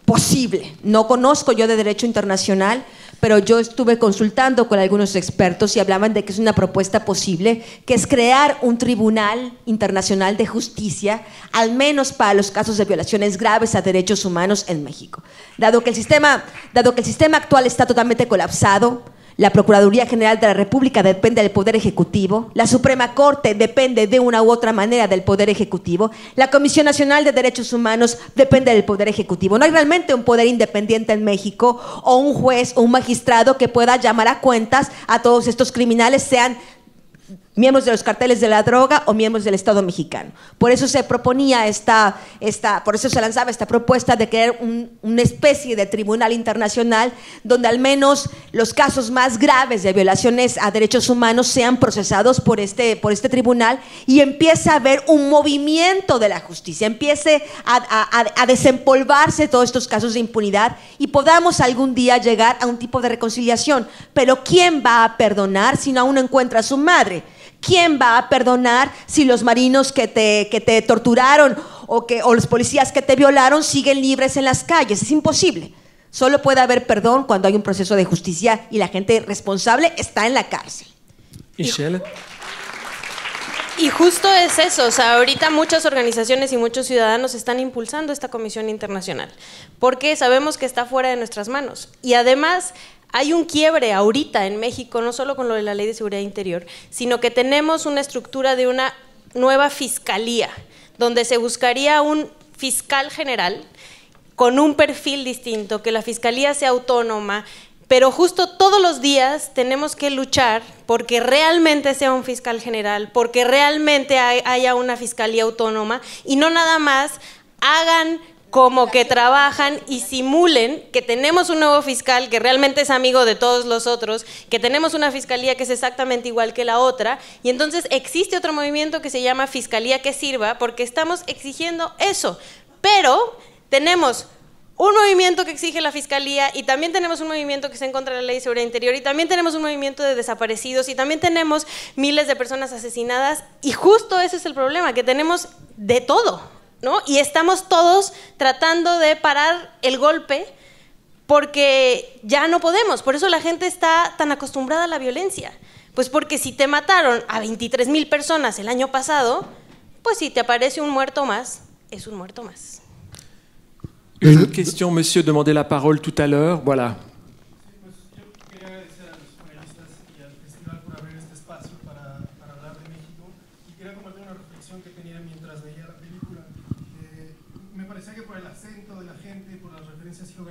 posible. No conozco yo de derecho internacional, pero yo estuve consultando con algunos expertos y hablaban de que es una propuesta posible, que es crear un tribunal internacional de justicia, al menos para los casos de violaciones graves a derechos humanos en México. Dado que el sistema actual está totalmente colapsado, la Procuraduría General de la República depende del Poder Ejecutivo, la Suprema Corte depende de una u otra manera del Poder Ejecutivo, la Comisión Nacional de Derechos Humanos depende del Poder Ejecutivo. No hay realmente un poder independiente en México o un juez o un magistrado que pueda llamar a cuentas a todos estos criminales, sean miembros de los carteles de la droga o miembros del Estado mexicano. Por eso se proponía por eso se lanzaba esta propuesta de crear una especie de tribunal internacional donde al menos los casos más graves de violaciones a derechos humanos sean procesados por este tribunal y empiece a haber un movimiento de la justicia, empiece a desempolvarse todos estos casos de impunidad y podamos algún día llegar a un tipo de reconciliación. Pero ¿quién va a perdonar si no aún no encuentra a su madre? ¿Quién va a perdonar si los marinos que te torturaron o los policías que te violaron siguen libres en las calles? Es imposible. Solo puede haber perdón cuando hay un proceso de justicia y la gente responsable está en la cárcel. Michelle. Y justo es eso, o sea, ahorita muchas organizaciones y muchos ciudadanos están impulsando esta comisión internacional porque sabemos que está fuera de nuestras manos. Y además hay un quiebre ahorita en México, no solo con lo de la Ley de Seguridad Interior, sino que tenemos una estructura de una nueva fiscalía, donde se buscaría un fiscal general con un perfil distinto, que la fiscalía sea autónoma, pero justo todos los días tenemos que luchar porque realmente sea un fiscal general, porque realmente haya una fiscalía autónoma y no nada más hagan como que trabajan y simulen que tenemos un nuevo fiscal que realmente es amigo de todos los otros, que tenemos una fiscalía que es exactamente igual que la otra, y entonces existe otro movimiento que se llama Fiscalía que Sirva, porque estamos exigiendo eso, pero tenemos un movimiento que exige la fiscalía y también tenemos un movimiento que está en contra de la Ley de Seguridad Interior y también tenemos un movimiento de desaparecidos y también tenemos miles de personas asesinadas y justo ese es el problema, que tenemos de todo, ¿no? Y estamos todos tratando de parar el golpe porque ya no podemos. Por eso la gente está tan acostumbrada a la violencia. Pues porque si te mataron a 23,000 personas el año pasado, pues si te aparece un muerto más, es un muerto más. Une question, monsieur demandait la parole tout à l'heure. Voilà.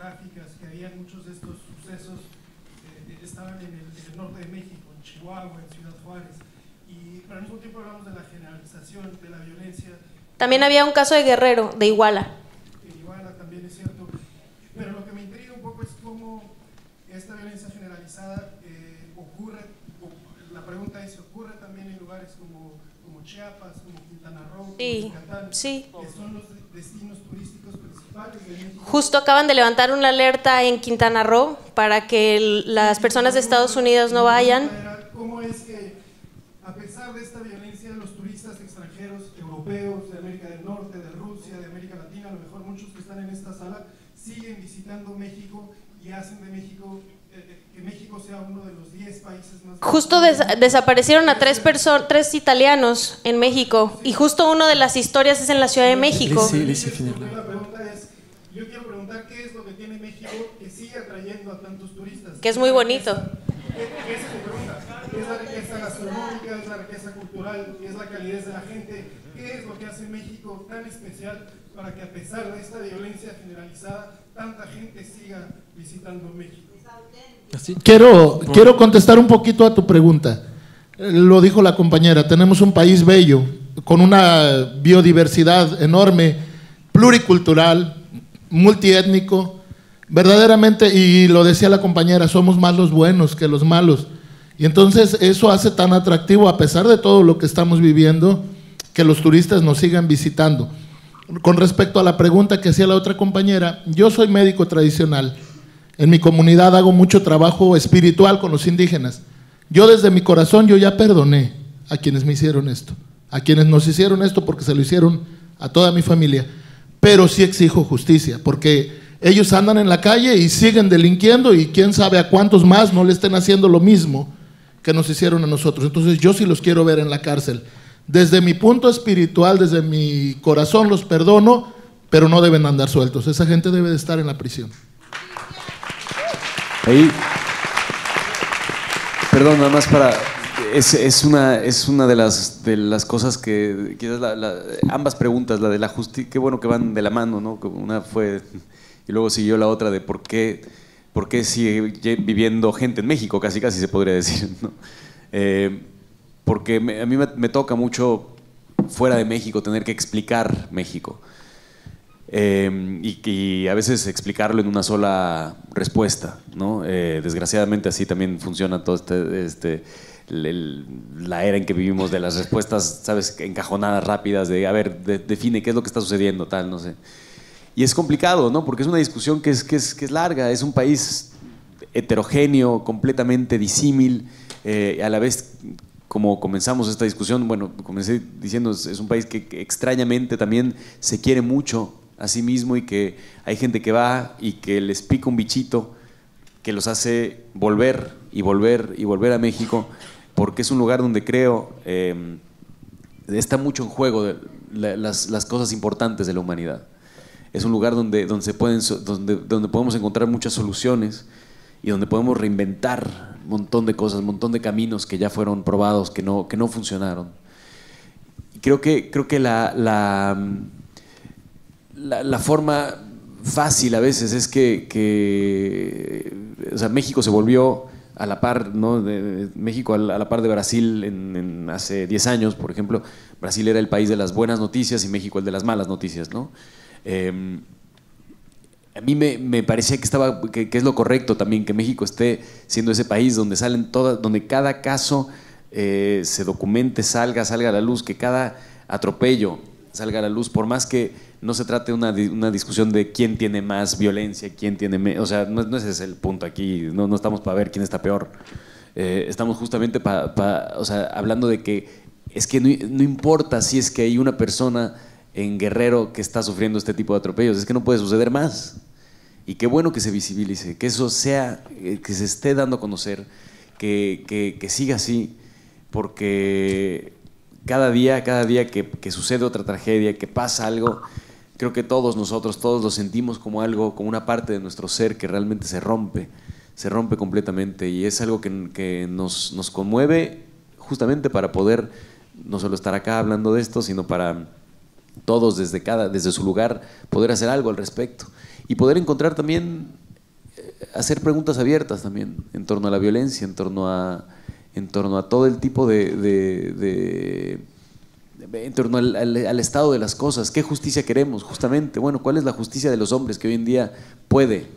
geográficas que había muchos de estos sucesos estaban en el norte de México, en Chihuahua, en Ciudad Juárez, pero al mismo tiempo hablamos de la generalización de la violencia. También había un caso de Guerrero, de Iguala. En Iguala también es cierto, pero lo que me intriga un poco es cómo esta violencia generalizada ocurre, la pregunta es, ¿ocurre también en lugares como Chiapas, como Quintana Roo, como Yucatán, que son los destinos turísticos principales de México? Justo acaban de levantar una alerta en Quintana Roo para que las personas de Estados Unidos no vayan. ¿Cómo es que a pesar de esta violencia, los turistas extranjeros, europeos, de América del Norte, de Rusia, de América Latina, a lo mejor muchos que están en esta sala, siguen visitando México y hacen de México, que México sea uno de los 10 países más... Justo desaparecieron a tres italianos en México, y justo una de las historias es en la Ciudad de México. La pregunta es, yo quiero preguntar qué es lo que tiene México que sigue atrayendo a tantos turistas. Que es muy bonito. ¿Qué es mi pregunta? ¿Qué es la riqueza gastronómica? ¿Es la riqueza cultural? ¿Es la calidez de la gente? ¿Qué es lo que hace México tan especial para que a pesar de esta violencia generalizada, tanta gente siga visitando México? Quiero contestar un poquito a tu pregunta. Lo dijo la compañera, tenemos un país bello, con una biodiversidad enorme, pluricultural, multiétnico, verdaderamente, y lo decía la compañera, somos más los buenos que los malos. Y entonces eso hace tan atractivo, a pesar de todo lo que estamos viviendo, que los turistas nos sigan visitando. Con respecto a la pregunta que hacía la otra compañera, yo soy médico tradicional. En mi comunidad hago mucho trabajo espiritual con los indígenas. Yo desde mi corazón, yo ya perdoné a quienes me hicieron esto, a quienes nos hicieron esto, porque se lo hicieron a toda mi familia. Pero sí exijo justicia, porque ellos andan en la calle y siguen delinquiendo, y quién sabe a cuántos más no le estén haciendo lo mismo que nos hicieron a nosotros. Entonces yo sí los quiero ver en la cárcel. Desde mi punto espiritual, desde mi corazón los perdono, pero no deben andar sueltos. Esa gente debe de estar en la prisión. Ahí, perdón, nada más para... Es una de las cosas que quizás ambas preguntas, la de la justicia, qué bueno que van de la mano, ¿no? Una fue, y luego siguió la otra de por qué sigue viviendo gente en México, casi se podría decir, ¿no? Porque a mí me toca mucho fuera de México tener que explicar México, y a veces explicarlo en una sola respuesta, ¿no? Desgraciadamente así también funciona todo la era en que vivimos, de las respuestas, ¿sabes?, encajonadas, rápidas, de a ver, define qué es lo que está sucediendo, tal, no sé. Y es complicado, ¿no? Porque es una discusión que es larga, es un país heterogéneo, completamente disímil, a la vez, como comenzamos esta discusión, bueno, comencé diciendo, es un país que extrañamente también se quiere mucho a sí mismo, y que hay gente que va y que les pica un bichito que los hace volver y volver y volver a México, porque es un lugar donde creo está mucho en juego las cosas importantes de la humanidad. Es un lugar donde podemos encontrar muchas soluciones, y donde podemos reinventar un montón de cosas, un montón de caminos que ya fueron probados, que no funcionaron. Y creo que la forma fácil a veces es que o sea, México se volvió a la par, ¿no? México a la par de Brasil hace 10 años, por ejemplo. Brasil era el país de las buenas noticias y México el de las malas noticias, ¿no? A mí me parecía que es lo correcto también, que México esté siendo ese país donde donde cada caso se documente, salga a la luz, que cada atropello salga a la luz, por más que no se trate una discusión de quién tiene más violencia, quién tiene menos, o sea, no ese es el punto aquí, no estamos para ver quién está peor, estamos justamente o sea, hablando de que es que no importa si es que hay una persona en Guerrero que está sufriendo este tipo de atropellos, es que no puede suceder más, y qué bueno que se visibilice, que eso sea, que se esté dando a conocer, que siga así, porque cada día que sucede otra tragedia, que pasa algo, creo que todos lo sentimos como algo, como una parte de nuestro ser que realmente se rompe completamente, y es algo que nos conmueve justamente para poder no solo estar acá hablando de esto, sino para todos desde su lugar poder hacer algo al respecto, y poder encontrar también, hacer preguntas abiertas también en torno a la violencia, en torno a todo el tipo en torno al estado de las cosas. ¿Qué justicia queremos justamente? Bueno, ¿cuál es la justicia de los hombres que hoy en día puede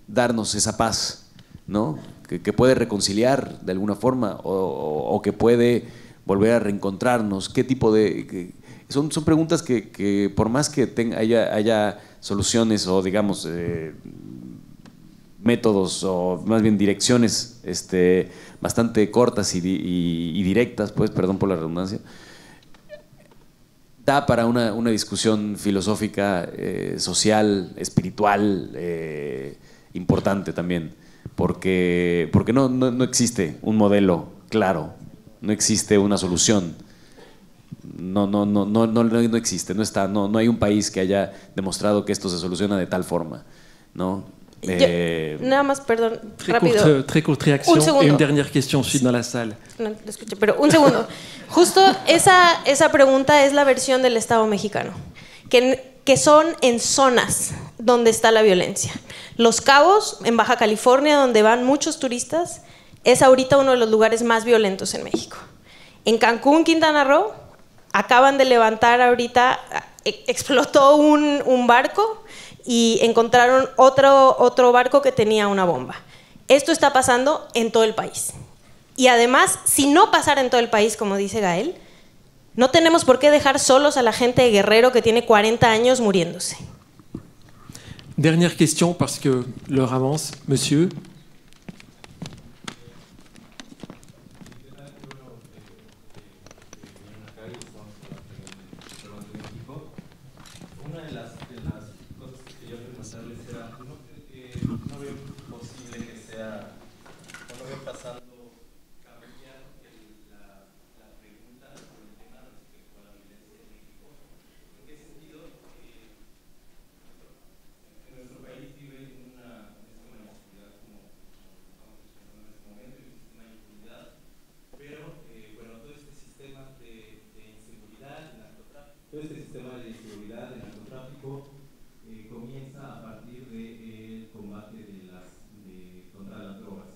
darnos esa paz, ¿no? Que puede reconciliar de alguna forma, o que puede volver a reencontrarnos? ¿Qué tipo son preguntas que por más que haya soluciones, o digamos métodos o más bien direcciones bastante cortas y directas, pues, perdón por la redundancia, da para una discusión filosófica, social, espiritual, importante también, porque no existe un modelo claro, no existe una solución, no existe, no hay un país que haya demostrado que esto se soluciona de tal forma, ¿no? Nada más, perdón, Très courte réaction et une dernière question ensuite dans la salle. No lo escuché, pero un segundo. Justo esa pregunta es la versión del Estado mexicano, que son en zonas donde está la violencia. Los Cabos, en Baja California, donde van muchos turistas, es ahorita uno de los lugares más violentos en México. En Cancún, Quintana Roo, acaban de levantar ahorita, explotó un barco y encontraron otro barco que tenía una bomba. Esto está pasando en todo el país. Y además, si no pasara en todo el país, como dice Gael, no tenemos por qué dejar solos a la gente de Guerrero que tiene 40 años muriéndose. Dernière question, parce que l'heure avance. Monsieur. Todo este sistema de inseguridad, de narcotráfico, comienza a partir del combate contra las drogas.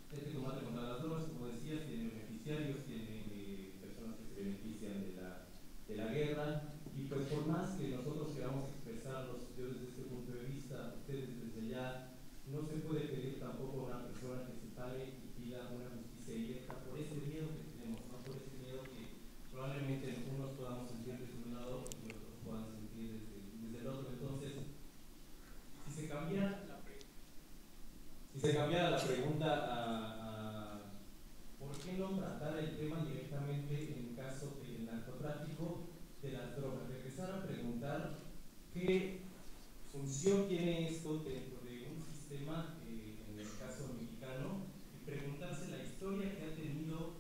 Este combate contra las drogas, como decías, tiene beneficiarios, tiene personas que se benefician de la guerra, y pues por más que nosotros queramos expresarlos, yo desde este punto de vista, ustedes desde allá, no se puede pedir tampoco a una persona que se pare y pida una justicia directa por ese miedo que tenemos, no por ese miedo que probablemente unos podamos sentir desde un lado y otros puedan sentir desde el otro. Entonces, si se cambiara la pregunta a ¿por qué no tratar el tema directamente en el caso del narcotráfico, de las drogas? Empezar a preguntar qué función tiene esto dentro de un sistema, en el caso mexicano, y preguntarse la historia que ha tenido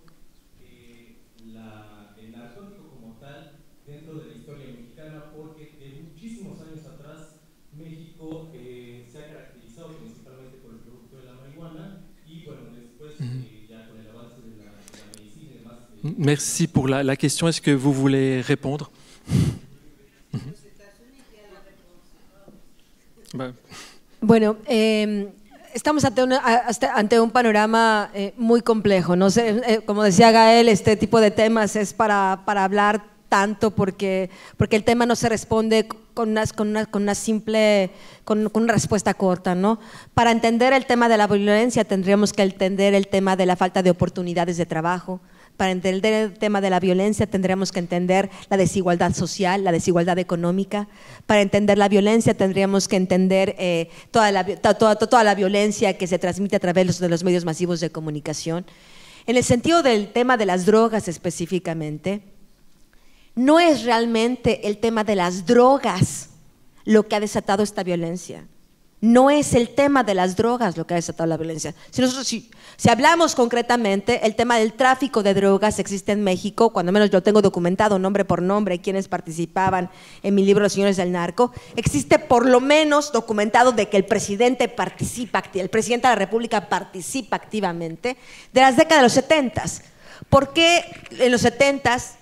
el narcótico como tal dentro de la historia mexicana, porque de muchísimos años atrás México se ha caracterizado principalmente por el producto de la marihuana y bueno, después ya con el avance de la medicina y demás. Merci pour la question. Est-ce que vous voulez répondre? Bueno, estamos ante un panorama muy complejo. No sé, como decía Gael, este tipo de temas es para hablar tanto porque el tema no se responde con una respuesta corta, ¿no? Para entender el tema de la violencia tendríamos que entender el tema de la falta de oportunidades de trabajo. Para entender el tema de la violencia tendríamos que entender la desigualdad social, la desigualdad económica. Para entender la violencia tendríamos que entender toda la violencia que se transmite a través de los medios masivos de comunicación. En el sentido del tema de las drogas específicamente, no es realmente el tema de las drogas lo que ha desatado esta violencia. No es el tema de las drogas lo que ha desatado la violencia. Si hablamos concretamente, el tema del tráfico de drogas existe en México, cuando menos yo tengo documentado nombre por nombre quienes participaban en mi libro Los Señores del Narco. Existe por lo menos documentado de que el presidente de la República participa activamente de las décadas de los 70s. ¿Por qué en los 70s,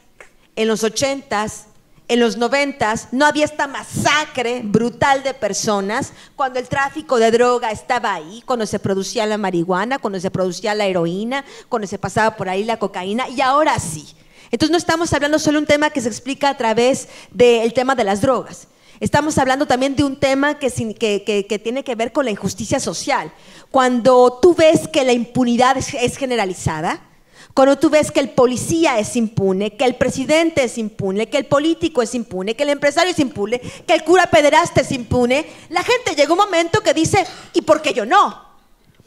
en los 80s, en los 90s no había esta masacre brutal de personas cuando el tráfico de droga estaba ahí, cuando se producía la marihuana, cuando se producía la heroína, cuando se pasaba por ahí la cocaína, y ahora sí? Entonces no estamos hablando solo de un tema que se explica a través del tema de las drogas. Estamos hablando también de un tema que tiene que ver con la injusticia social. Cuando tú ves que la impunidad es generalizada, Cuando tú ves que el policía es impune, que el presidente es impune, que el político es impune, que el empresario es impune, que el cura pederasta es impune, la gente llega un momento que dice, ¿y por qué yo no?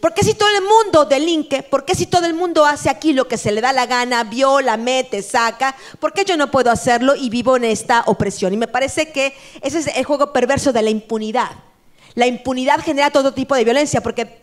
¿Por qué si todo el mundo delinque? ¿Por qué si todo el mundo hace aquí lo que se le da la gana, viola, mete, saca? ¿Por qué yo no puedo hacerlo y vivo en esta opresión? Y me parece que ese es el juego perverso de la impunidad. La impunidad genera todo tipo de violencia, porque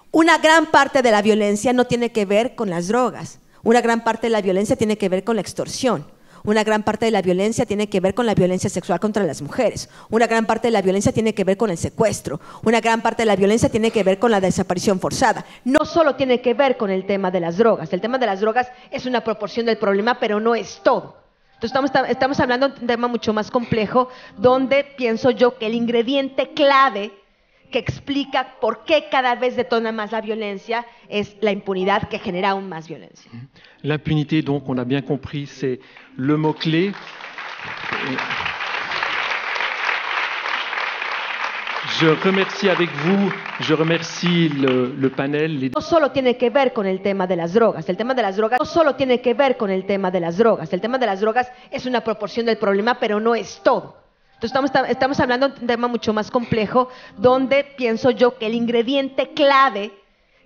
una gran parte de la violencia no tiene que ver con las drogas. Una gran parte de la violencia tiene que ver con la extorsión. Una gran parte de la violencia tiene que ver con la violencia sexual contra las mujeres. Una gran parte de la violencia tiene que ver con el secuestro. Una gran parte de la violencia tiene que ver con la desaparición forzada. No solo tiene que ver con el tema de las drogas. El tema de las drogas es una proporción del problema, pero no es todo. Entonces estamos hablando de un tema mucho más complejo, donde pienso yo que el ingrediente clave que explica por qué cada vez detona más la violencia es la impunidad que genera aún más violencia. L'impunité, donc, on a bien compris, c'est le mot-clé. Je remercie avec vous, je remercie le panel. No solo tiene que ver con el tema de las drogas. El tema de las drogas no solo tiene que ver con el tema de las drogas. El tema de las drogas es una proporción del problema, pero no es todo. Entonces estamos hablando de un tema mucho más complejo, donde pienso yo que el ingrediente clave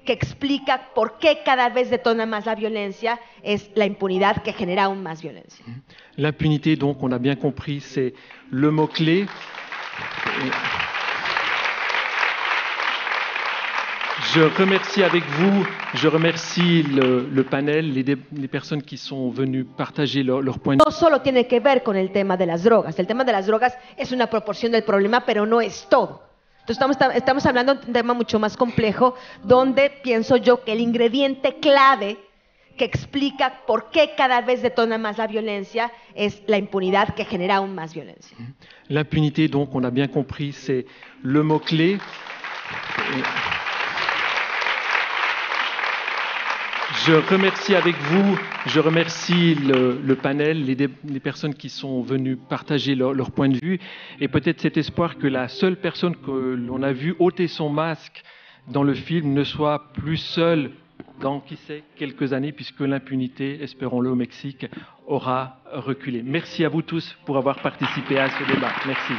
que explica por qué cada vez detona más la violencia es la impunidad que genera aún más violencia. L'impunité, donc, on a bien compris, c'est le mot-clé. Je remercie avec vous, je remercie le panel, les personnes qui sont venues partager leur point de vue. No solo tiene que ver con el tema de las drogas. El tema de las drogas es una proporción del problema, pero no es todo. Entonces estamos hablando de un tema mucho más complejo, donde pienso yo que el ingrediente clave que explica por qué cada vez detona más la violencia es la impunidad que genera aún más violencia. L'impunité, donc, on a bien compris, c'est le mot-clé. Je remercie avec vous, je remercie le panel, les personnes qui sont venues partager leur point de vue, et peut-être cet espoir que la seule personne que l'on a vue ôter son masque dans le film ne soit plus seule dans, qui sait, quelques années, puisque l'impunité, espérons-le au Mexique, aura reculé. Merci à vous tous pour avoir participé à ce débat. Merci.